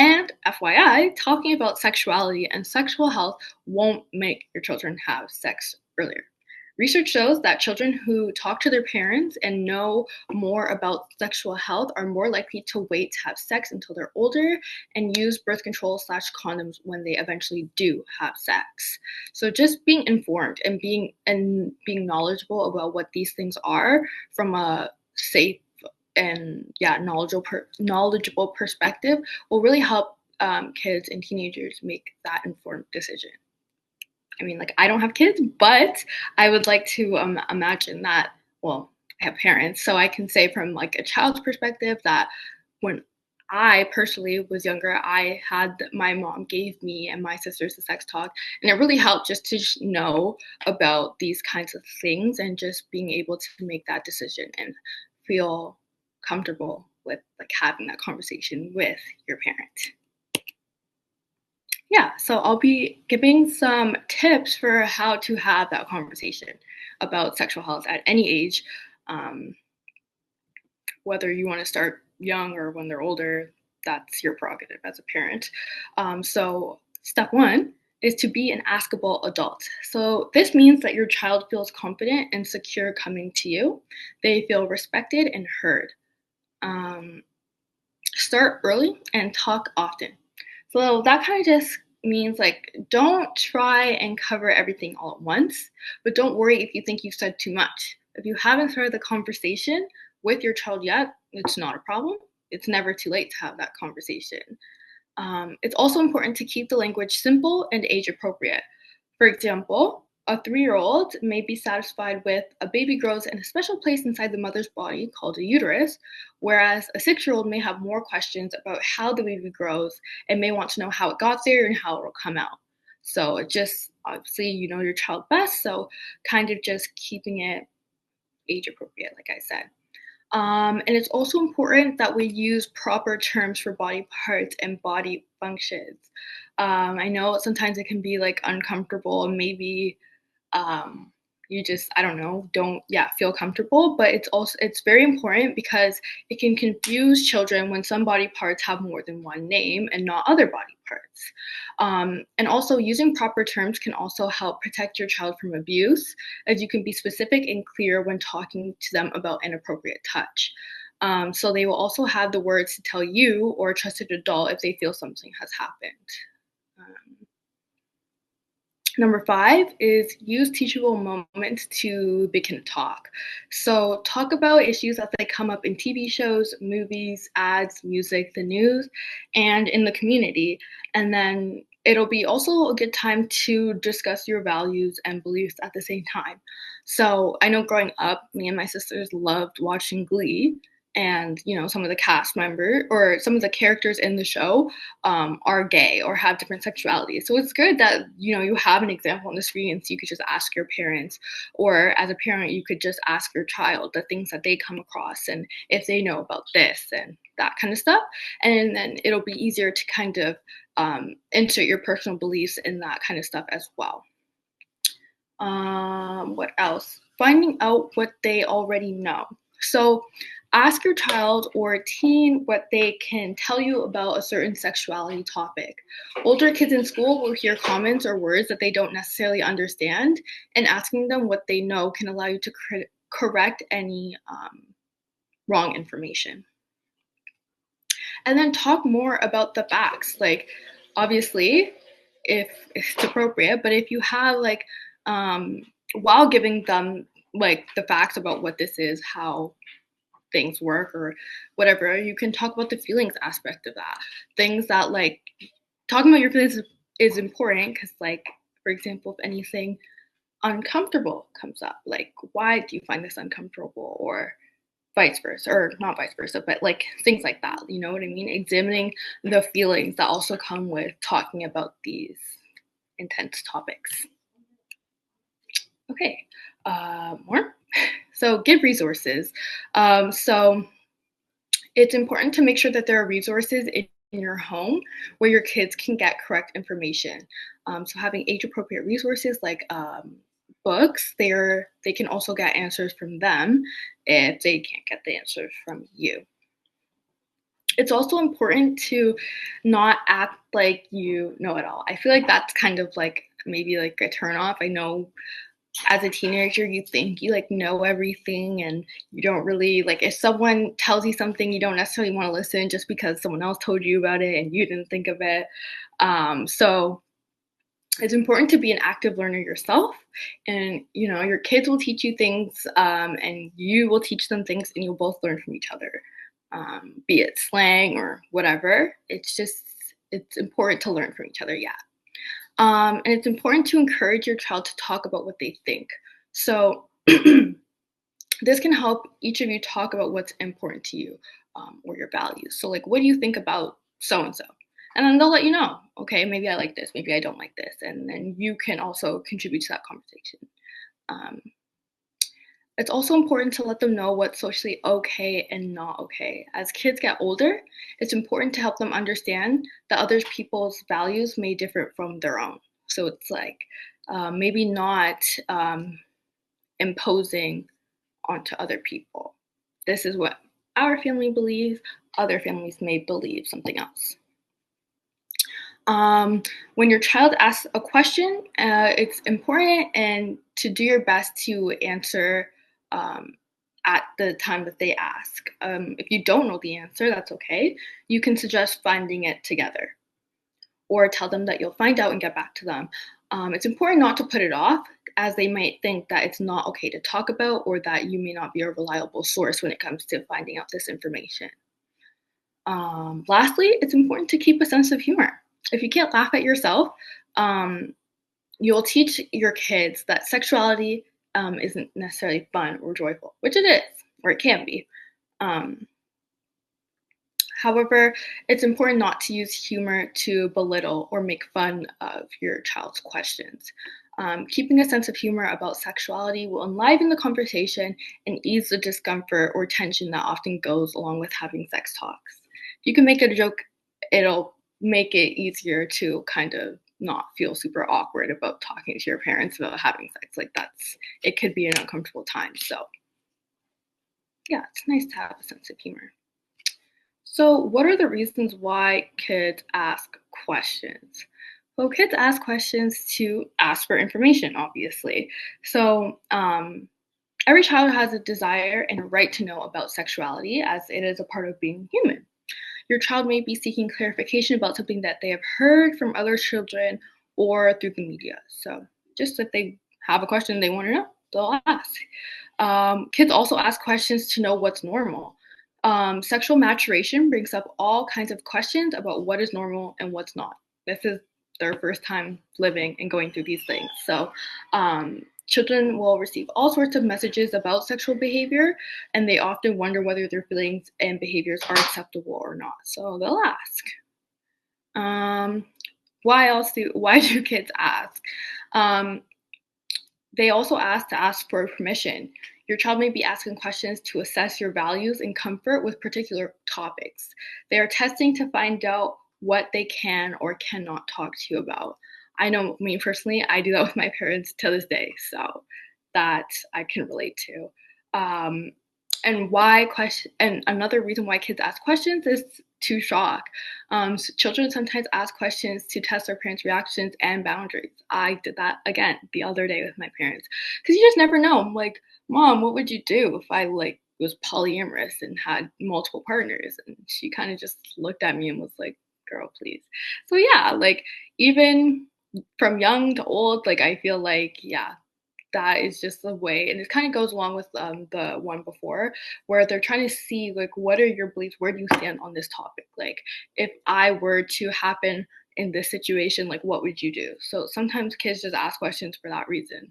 And FYI, talking about sexuality and sexual health won't make your children have sex earlier. Research shows that children who talk to their parents and know more about sexual health are more likely to wait to have sex until they're older and use birth control slash condoms when they eventually do have sex. So just being informed and being knowledgeable about what these things are from a safe and knowledgeable perspective will really help kids and teenagers make that informed decision. I mean, like, I don't have kids, but I would like to imagine that, well, I have parents, so I can say from like a child's perspective that when I personally was younger, I had my mom gave me and my sisters the sex talk, and it really helped just to know about these kinds of things and just being able to make that decision and feel comfortable with like having that conversation with your parent. Yeah, so I'll be giving some tips for how to have that conversation about sexual health at any age, um, whether you want to start young or when they're older, that's your prerogative as a parent. So, step one is to be an askable adult. So, this means that your child feels confident and secure coming to you, they feel respected and heard. Um, Start early and talk often. So that kind of just means like don't try and cover everything all at once, but don't worry if you think you've said too much. If you haven't started the conversation with your child yet, it's not a problem. It's never too late to have that conversation. It's also important to keep the language simple and age appropriate. For example, a 3-year-old may be satisfied with a baby grows in a special place inside the mother's body called a uterus, whereas a 6-year-old may have more questions about how the baby grows and may want to know how it got there and how it will come out. So it just obviously you know your child best, so kind of just keeping it age appropriate, like I said. And it's also important that we use proper terms for body parts and body functions. I know sometimes it can be like uncomfortable and maybe um, you just I don't know don't feel comfortable, but it's very important because it can confuse children when some body parts have more than one name and not other body parts. And also using proper terms can also help protect your child from abuse, as you can be specific and clear when talking to them about inappropriate touch. So they will also have the words to tell you or a trusted adult if they feel something has happened. um, Number 5 is use teachable moments to begin to talk. So, talk about issues that they come up in TV shows, movies, ads, music, the news, and in the community. And then it'll be also a good time to discuss your values and beliefs at the same time. So I know growing up, me and my sisters loved watching Glee, and some of the cast member or some of the characters in the show are gay or have different sexualities. So it's good that you have an example on the screen, so you could just ask your parents, or as a parent, you could just ask your child the things that they come across and if they know about this and that kind of stuff. And then it'll be easier to kind of insert your personal beliefs in that kind of stuff as well. What else? Finding out what they already know. So ask your child or teen what they can tell you about a certain sexuality topic. Older kids in school will hear comments or words that they don't necessarily understand, and asking them what they know can allow you to correct any wrong information. And then talk more about the facts. Like, obviously, if it's appropriate, but if you have while giving them like the facts about what this is, how things work or whatever, you can talk about the feelings aspect of that. Things that like talking about your feelings is important because, like, for example, if anything uncomfortable comes up, like, why do you find this uncomfortable, or vice versa, or not vice versa, but like things like that. You know what I mean? Examining the feelings that also come with talking about these intense topics. Okay, more. So give resources. So it's important to make sure that there are resources in your home where your kids can get correct information. So having age-appropriate resources like books, they can also get answers from them if they can't get the answers from you. It's also important to not act like you know it all. I feel like that's kind of like maybe like a turn off. I know as a teenager you think you like know everything, and you don't really, like, if someone tells you something, you don't necessarily want to listen just because someone else told you about it and you didn't think of it. So it's important to be an active learner yourself, and your kids will teach you things, and you will teach them things, and you'll both learn from each other, be it slang or whatever. It's important to learn from each other. Yeah. And it's important to encourage your child to talk about what they think. So this can help each of you talk about what's important to you, or your values. So like, what do you think about so and so? And then they'll let you know, okay, maybe I like this, maybe I don't like this. And then you can also contribute to that conversation. Um, it's also important to let them know what's socially okay and not okay. As kids get older, it's important to help them understand that other people's values may differ from their own. So it's like maybe not imposing onto other people. This is what our family believes, other families may believe something else. When your child asks a question, it's important and to do your best to answer at the time that they ask. If you don't know the answer, that's okay. You can suggest finding it together, or tell them that you'll find out and get back to them. It's important not to put it off, as they might think that it's not okay to talk about, or that you may not be a reliable source when it comes to finding out this information. Lastly, it's important to keep a sense of humor. If you can't laugh at yourself, you'll teach your kids that sexuality isn't necessarily fun or joyful, which it is, or it can be. However, it's important not to use humor to belittle or make fun of your child's questions. Keeping a sense of humor about sexuality will enliven the conversation and ease the discomfort or tension that often goes along with having sex talks. If you can make a joke, it'll make it easier to kind of not feel super awkward about talking to your parents about having sex. Like, it could be an uncomfortable time. So yeah, it's nice to have a sense of humor. So what are the reasons why kids ask questions? Well, kids ask questions to ask for information, obviously. So every child has a desire and a right to know about sexuality, as it is a part of being human. Your child may be seeking clarification about something that they have heard from other children or through the media. So just if they have a question they want to know, they'll ask. Kids also ask questions to know what's normal. Sexual maturation brings up all kinds of questions about what is normal and what's not. This is their first time living and going through these things. So children will receive all sorts of messages about sexual behavior, and they often wonder whether their feelings and behaviors are acceptable or not. So they'll ask. Why do kids ask? Um, they also ask for permission. Your child may be asking questions to assess your values and comfort with particular topics. They are testing to find out what they can or cannot talk to you about. I know me personally, I do that with my parents to this day, so that I can relate to. Um, and another reason why kids ask questions is to shock. So children sometimes ask questions to test their parents' reactions and boundaries. I did that again the other day with my parents because you just never know. I'm like, Mom, what would you do if I like was polyamorous and had multiple partners? And she kind of just looked at me and was like, girl, please. So yeah, like even from young to old, like I feel like, yeah, that is just the way, and it kind of goes along with the one before, where they're trying to see like what are your beliefs, where do you stand on this topic, like if I were to happen in this situation, like what would you do? So sometimes kids just ask questions for that reason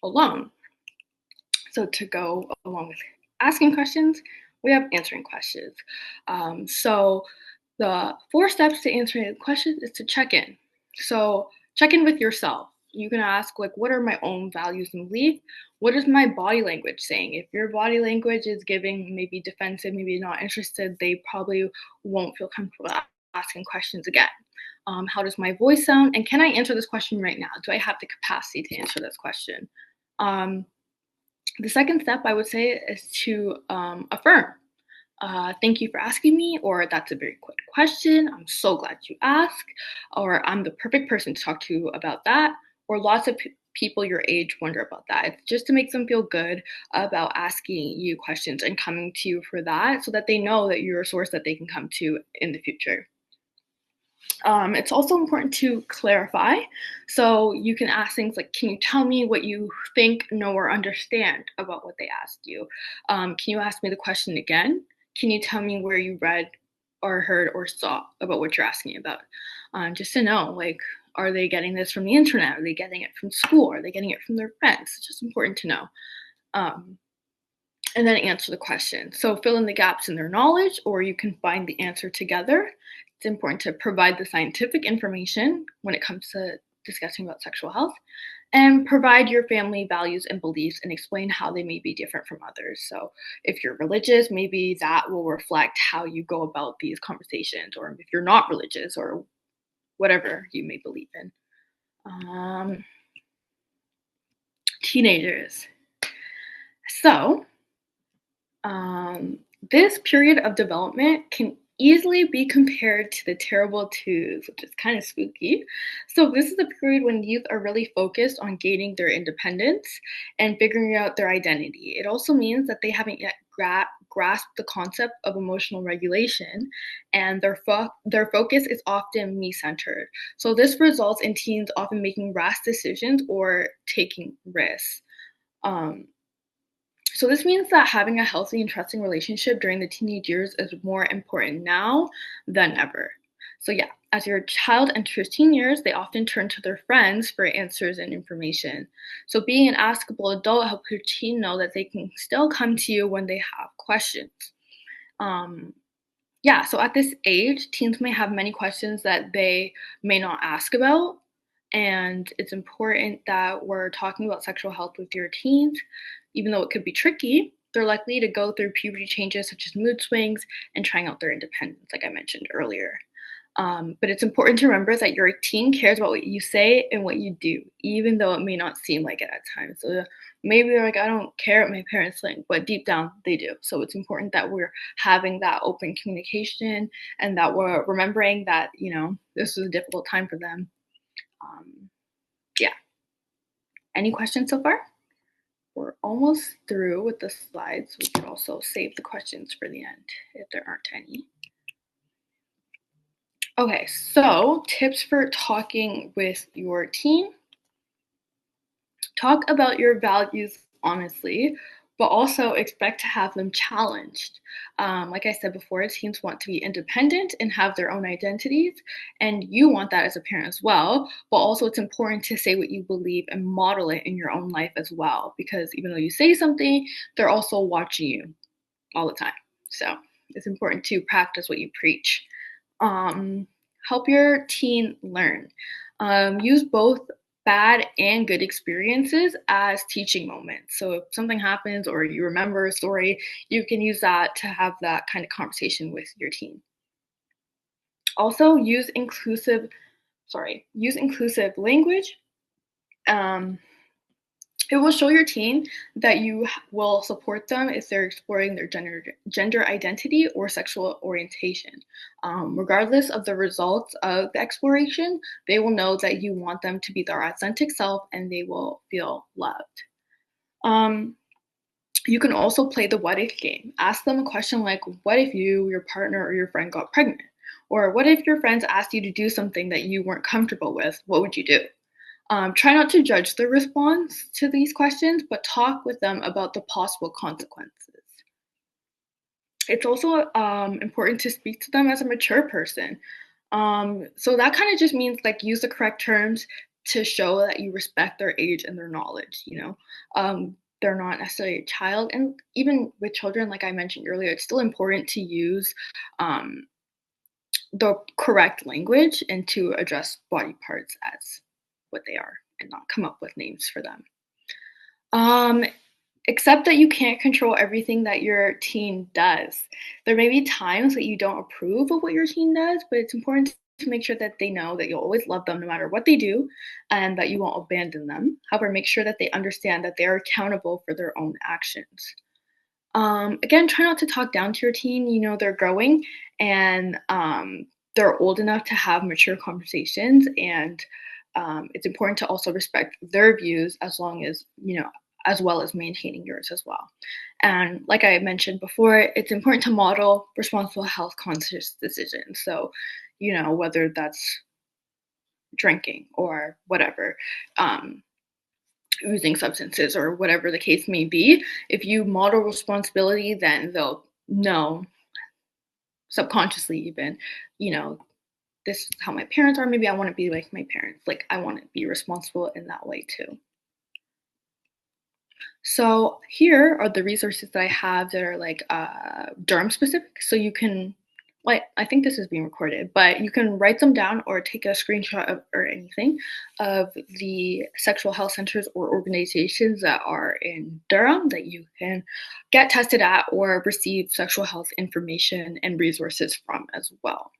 alone. So to go along with asking questions, we have answering questions. So the 4 steps to answering a question is to check in. So check in with yourself. You can ask like, what are my own values and beliefs? What is my body language saying? If your body language is giving maybe defensive, maybe not interested, they probably won't feel comfortable asking questions again. How does my voice sound? And can I answer this question right now? Do I have the capacity to answer this question? The second step I would say is to affirm. Thank you for asking me, or that's a very quick question. I'm so glad you asked, or I'm the perfect person to talk to about that, or lots of people your age wonder about that. It's just to make them feel good about asking you questions and coming to you for that so that they know that you're a source that they can come to in the future. It's also important to clarify. So you can ask things like, can you tell me what you think, know, or understand about what they asked you? Can you ask me the question again? Can you tell me where you read or heard or saw about what you're asking about? Just to know, like, are they getting this from the internet? Are they getting it from school? Are they getting it from their friends? It's just important to know. And then answer the question. So fill in the gaps in their knowledge, or you can find the answer together. It's important to provide the scientific information when it comes to discussing about sexual health, and provide your family values and beliefs and explain how they may be different from others. So if you're religious, maybe that will reflect how you go about these conversations, or if you're not religious, or whatever you may believe in. Teenagers. So this period of development can easily be compared to the terrible twos, which is kind of spooky. So this is the period when youth are really focused on gaining their independence and figuring out their identity. It also means that they haven't yet grasped the concept of emotional regulation, and their focus is often me-centered. So this results in teens often making rash decisions or taking risks. So this means that having a healthy and trusting relationship during the teenage years is more important now than ever. So yeah, as your child enters teen years, they often turn to their friends for answers and information. So being an askable adult helps your teen know that they can still come to you when they have questions. Yeah, so at this age, teens may have many questions that they may not ask about. And it's important that we're talking about sexual health with your teens. Even though it could be tricky, they're likely to go through puberty changes such as mood swings and trying out their independence, like I mentioned earlier. But it's important to remember that your teen cares about what you say and what you do, even though it may not seem like it at times. So maybe they're like, I don't care what my parents think, but deep down they do. So it's important that we're having that open communication and that we're remembering that, this was a difficult time for them. Yeah. Any questions so far? We're almost through with the slides. We could also save the questions for the end if there aren't any. Okay, so tips for talking with your teen. Talk about your values honestly. but also expect to have them challenged. Like I said before, teens want to be independent and have their own identities, and you want that as a parent as well. But also, it's important to say what you believe and model it in your own life as well, because even though you say something, they're also watching you all the time. So it's important to practice what you preach. Um, Help your teen learn. Use both bad and good experiences as teaching moments. So if something happens or you remember a story, you can use that to have that kind of conversation with your teen. Also, use inclusive language. Um, it will show your teen that you will support them if they're exploring their gender identity or sexual orientation. Regardless of the results of the exploration, they will know that you want them to be their authentic self and they will feel loved. Um, you can also play the what if game. Ask them a question like, what if you, your partner, or your friend got pregnant? Or what if your friends asked you to do something that you weren't comfortable with? What would you do? Try not to judge their response to these questions, but talk with them about the possible consequences. It's also important to speak to them as a mature person. So that kind of just means like use the correct terms to show that you respect their age and their knowledge, you know. They're not necessarily a child. And even with children, like I mentioned earlier, it's still important to use um, the correct language and to address body parts as what they are and not come up with names for them. Um, Accept that you can't control everything that your teen does. There may be times that you don't approve of what your teen does, but it's important to make sure that they know that you'll always love them no matter what they do and that you won't abandon them. However, make sure that they understand that they are accountable for their own actions. Again, try not to talk down to your teen. You know, they're growing and they're old enough to have mature conversations. And it's important to also respect their views as long as, you know, as well as maintaining yours as well. And like I mentioned before, it's important to model responsible health conscious decisions. So, you know, whether that's drinking or whatever. Using substances or whatever the case may be, if you model responsibility, then they'll know subconsciously, even, you know, this is how my parents are. Maybe I want to be like my parents. Like, I want to be responsible in that way too. So, here are the resources that I have that are like derm specific. So, you can, like, I think this is being recorded, but you can write them down or take a screenshot of, or anything of the sexual health centers or organizations that are in Durham that you can get tested at or receive sexual health information and resources from as well.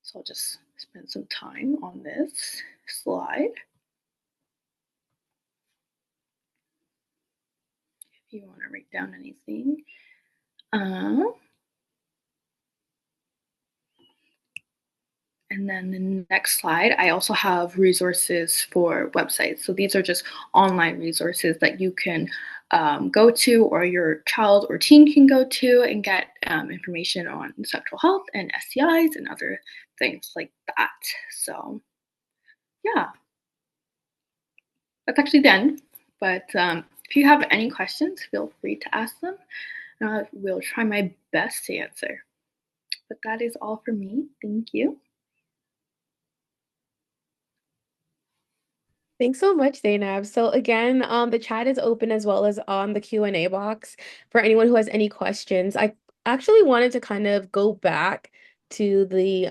So I'll just spend some time on this slide. If you want to write down anything. And then the next slide, I also have resources for websites. So these are just online resources that you can go to, or your child or teen can go to and get information on sexual health and STIs and other things like that. So yeah, that's actually the end. But if you have any questions, feel free to ask them. We'll try my best to answer. But that is all from me. Thank you. Thanks so much, Zainab. So again, the chat is open as well as on the Q&A box for anyone who has any questions. I actually wanted to kind of go back to the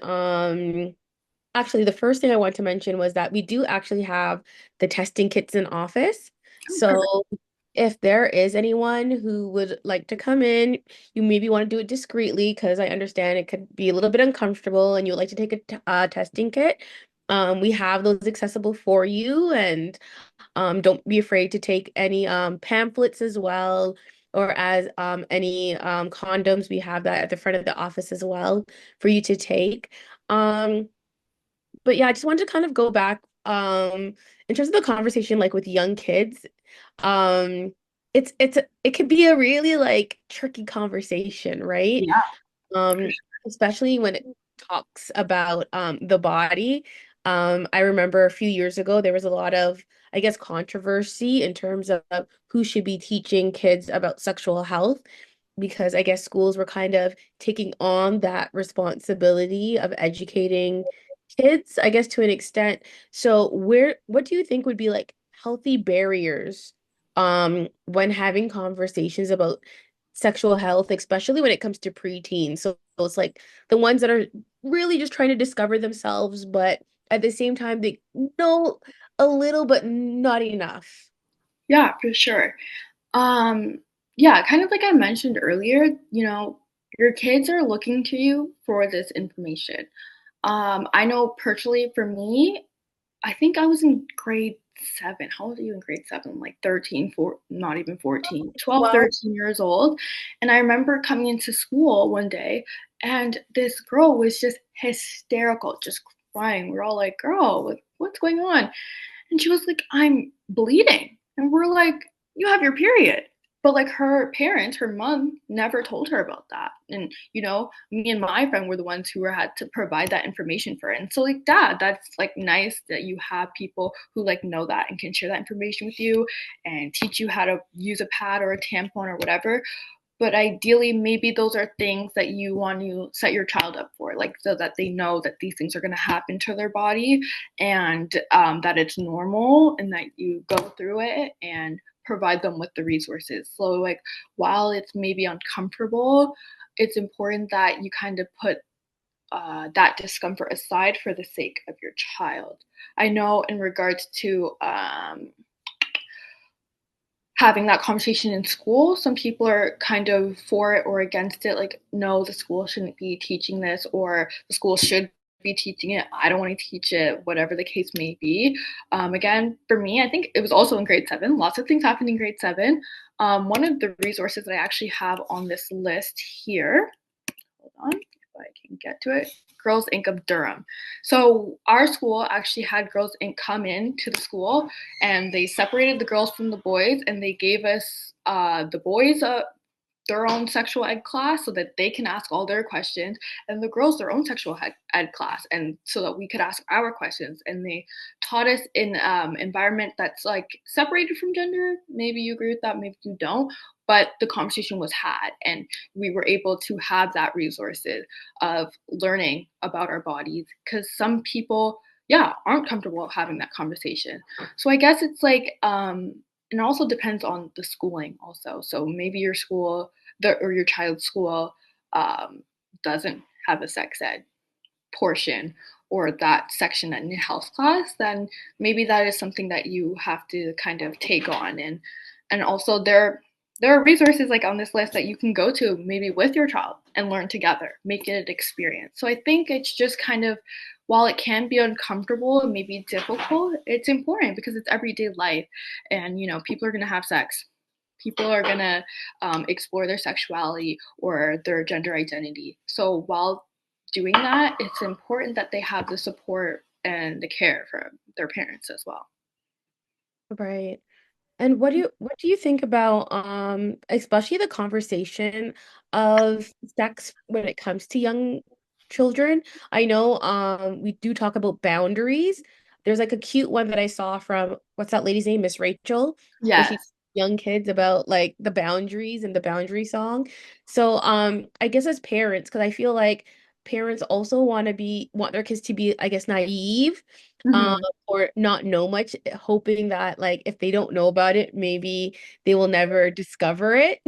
actually the first thing I want to mention was that we do actually have the testing kits in office. Oh, perfect. So if there is anyone who would like to come in, you maybe want to do it discreetly because I understand it could be a little bit uncomfortable and you would like to take a testing kit. We have those accessible for you, and don't be afraid to take any pamphlets as well, or as any condoms. We have that at the front of the office as well for you to take. But yeah, I just wanted to kind of go back in terms of the conversation like with young kids. Um it could be a really like tricky conversation, right? Yeah, for Um sure. Especially when it talks about the body. I remember a few years ago there was a lot of I guess, controversy in terms of who should be teaching kids about sexual health, because I guess schools were kind of taking on that responsibility of educating kids, I guess, to an extent. So what do you think would be like healthy barriers when having conversations about sexual health, especially when it comes to preteens? So it's like the ones that are really just trying to discover themselves, but at the same time they know a little but not enough. Yeah, for sure. Um, yeah, kind of like I mentioned earlier, your kids are looking to you for this information. I know personally for me, I think I was in grade 7. How old are you in grade 7? Like 13, 4, not even 14, 12, Wow. 13 years old. And I remember coming into school one day and this girl was just hysterical, just crying. We're all like, girl, what's going on? And she was like, I'm bleeding. And we're like, you have your period. But like her parents, her mom never told her about that. And me and my friend were the ones who had to provide that information for her. And so like dad, that's like nice that you have people who like know that and can share that information with you and teach you how to use a pad or a tampon or whatever. But ideally, maybe those are things that you want to set your child up for, like so that they know that these things are going to happen to their body and that it's normal and that you go through it and provide them with the resources. So, like, while it's maybe uncomfortable, it's important that you kind of put that discomfort aside for the sake of your child. I know in regards to having that conversation in school. Some people are kind of for it or against it, like, no, the school shouldn't be teaching this, or the school should be teaching it. I don't want to teach it, whatever the case may be. Again, for me, I think it was also in grade 7. Lots of things happened in grade 7. One of the resources that I actually have on this list here, hold on if I can get to it. Girls Inc. of Durham. So our school actually had Girls Inc. come in to the school, and they separated the girls from the boys, and they gave us the boys their own sexual ed class so that they can ask all their questions, and the girls their own sexual ed class, and so that we could ask our questions. And they taught us in environment that's like separated from gender. Maybe you agree with that, maybe you don't, but the conversation was had, and we were able to have that resources of learning about our bodies, because some people, yeah, aren't comfortable having that conversation. So I guess it's like and it also depends on the schooling also. So maybe your school or your child's school um, doesn't have a sex ed portion or that section in health class, then maybe that is something that you have to kind of take on. And also there are resources like on this list that you can go to maybe with your child and learn together, make it an experience. So I think it's just kind of, while it can be uncomfortable and maybe difficult, it's important because it's everyday life. And people are going to have sex, people are going to explore their sexuality or their gender identity. So while doing that, it's important that they have the support and the care from their parents as well. Right. And what do you think about especially the conversation of sex when it comes to young children? I know we do talk about boundaries. There's like a cute one that I saw from what's that lady's name? Miss Rachel, where she Yes. young kids about like the boundaries and the boundary song. So I guess as parents, because I feel like parents also want their kids to be, I guess, naive Hmm. or not know much, hoping that like if they don't know about it, maybe they will never discover it.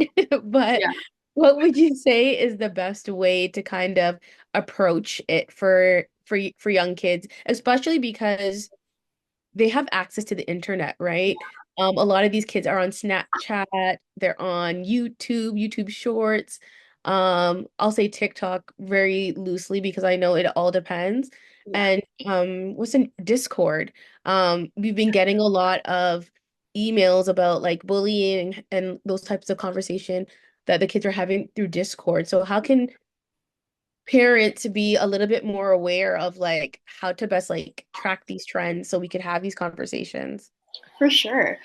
But Yeah, what would you say is the best way to kind of approach it for young kids, especially because they have access to the internet, right? A lot of these kids are on Snapchat, they're on YouTube Shorts. I'll say TikTok very loosely because I know it all depends. yeah. And what's in Discord? We've been getting a lot of emails about like bullying and those types of conversation that the kids are having through Discord. So how can parents be a little bit more aware of like how to best like track these trends so we could have these conversations? For sure.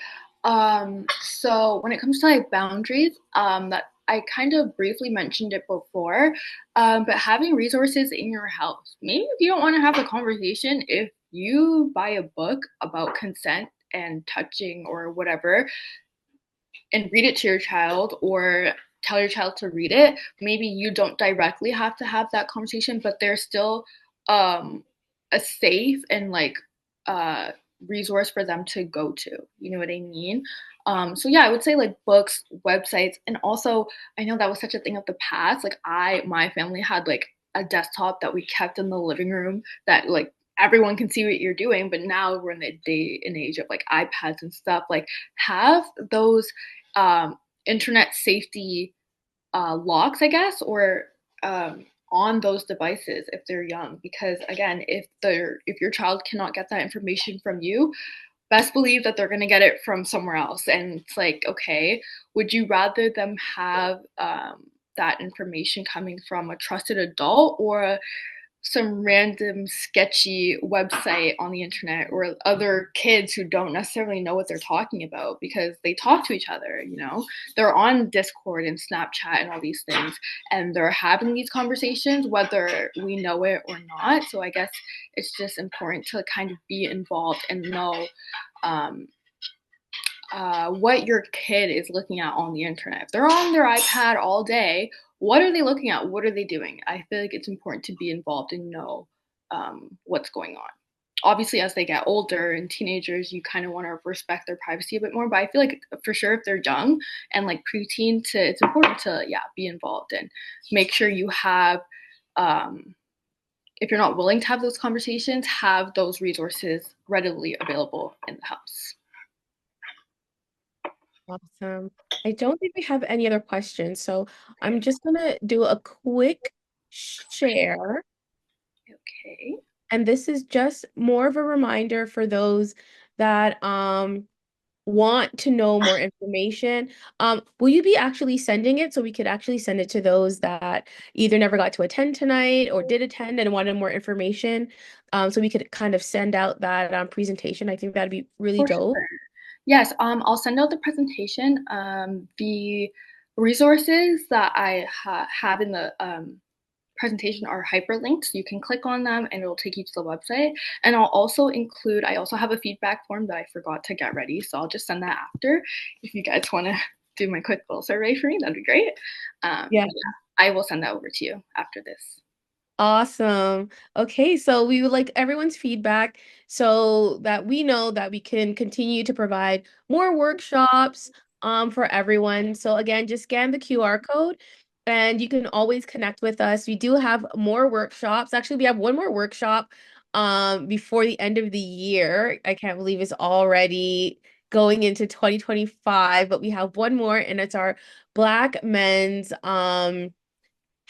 So when it comes to like boundaries, that I kind of briefly mentioned it before, but having resources in your house. Maybe if you don't want to have a conversation, if you buy a book about consent and touching or whatever, and read it to your child or tell your child to read it, maybe you don't directly have to have that conversation, but there's still a safe and like uh, resource for them to go to. You know what I mean? So yeah, I would say like books, websites, and also I know that was such a thing of the past. Like my family had like a desktop that we kept in the living room that like everyone can see what you're doing. But now we're in the day and age of like iPads and stuff. Like have those um, internet safety locks, I guess, or on those devices if they're young. Because again, if your child cannot get that information from you, best believe that they're going to get it from somewhere else. And it's like, okay, would you rather them have that information coming from a trusted adult or some random sketchy website on the internet or other kids who don't necessarily know what they're talking about because they talk to each other, you know? They're on Discord and Snapchat and all these things, and they're having these conversations whether we know it or not. So I guess it's just important to kind of be involved and know um, what your kid is looking at on the internet. If they're on their iPad all day, what are they looking at? What are they doing? I feel like it's important to be involved and know what's going on. Obviously, as they get older and teenagers, you kind of want to respect their privacy a bit more. But I feel like for sure, if they're young and like preteen, it's important to be involved and make sure you have. If you're not willing to have those conversations, have those resources readily available in the house. Awesome. I don't think we have any other questions, so I'm just gonna do a quick share. Okay. And this is just more of a reminder for those that want to know more information. Will you be actually sending it so we could actually send it to those that either never got to attend tonight or did attend and wanted more information? So we could kind of send out that presentation. I think that'd be really For dope. sure. Yes, I'll send out the presentation. The resources that I have in the presentation are hyperlinked, so you can click on them and it will take you to the website. And I also have a feedback form that I forgot to get ready, so I'll just send that after. If you guys want to do my quick little survey for me, that'd be great. Yeah. But yeah, I will send that over to you after this. Awesome. Okay, so we would like everyone's feedback so that we know that we can continue to provide more workshops for everyone. So again, just scan the QR code and you can always connect with us. We do have more workshops. Actually, we have one more workshop before the end of the year. I can't believe it's already going into 2025, but we have one more and it's our Black men's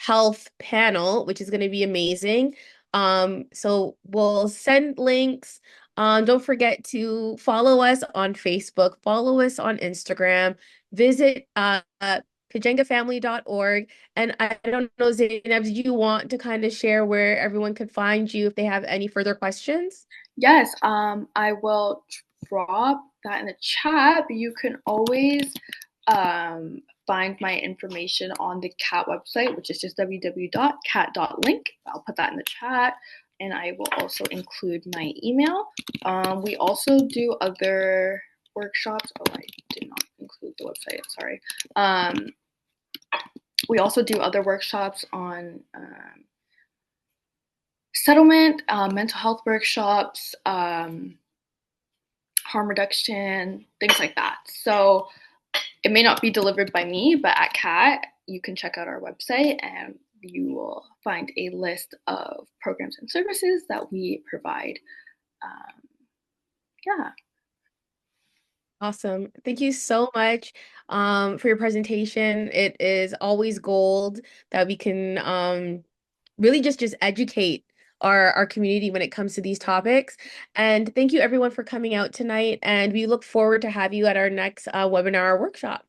health panel, which is going to be amazing. So we'll send links. Don't forget to follow us on Facebook, follow us on Instagram, visit kajengafamily.org. And I don't know, Zainab, do you want to kind of share where everyone could find you if they have any further questions? Yes, I will drop that in the chat, but you can always find my information on the CAT website, which is just www.cat.link. I'll put that in the chat, and I will also include my email. We also do other workshops. Oh, I did not include the website, sorry. We also do other workshops on settlement, mental health workshops, harm reduction, things like that. So it may not be delivered by me, but at CAT, you can check out our website and you will find a list of programs and services that we provide. Um, yeah. Awesome. Thank you so much for your presentation. It is always gold that we can really just educate our community when it comes to these topics. And thank you everyone for coming out tonight. And we look forward to have you at our next webinar or workshop.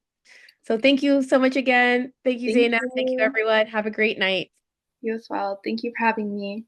So thank you so much again. Thank you, Thank Zainab. Thank you, you. everyone. Have a great night. You as well. Thank you for having me.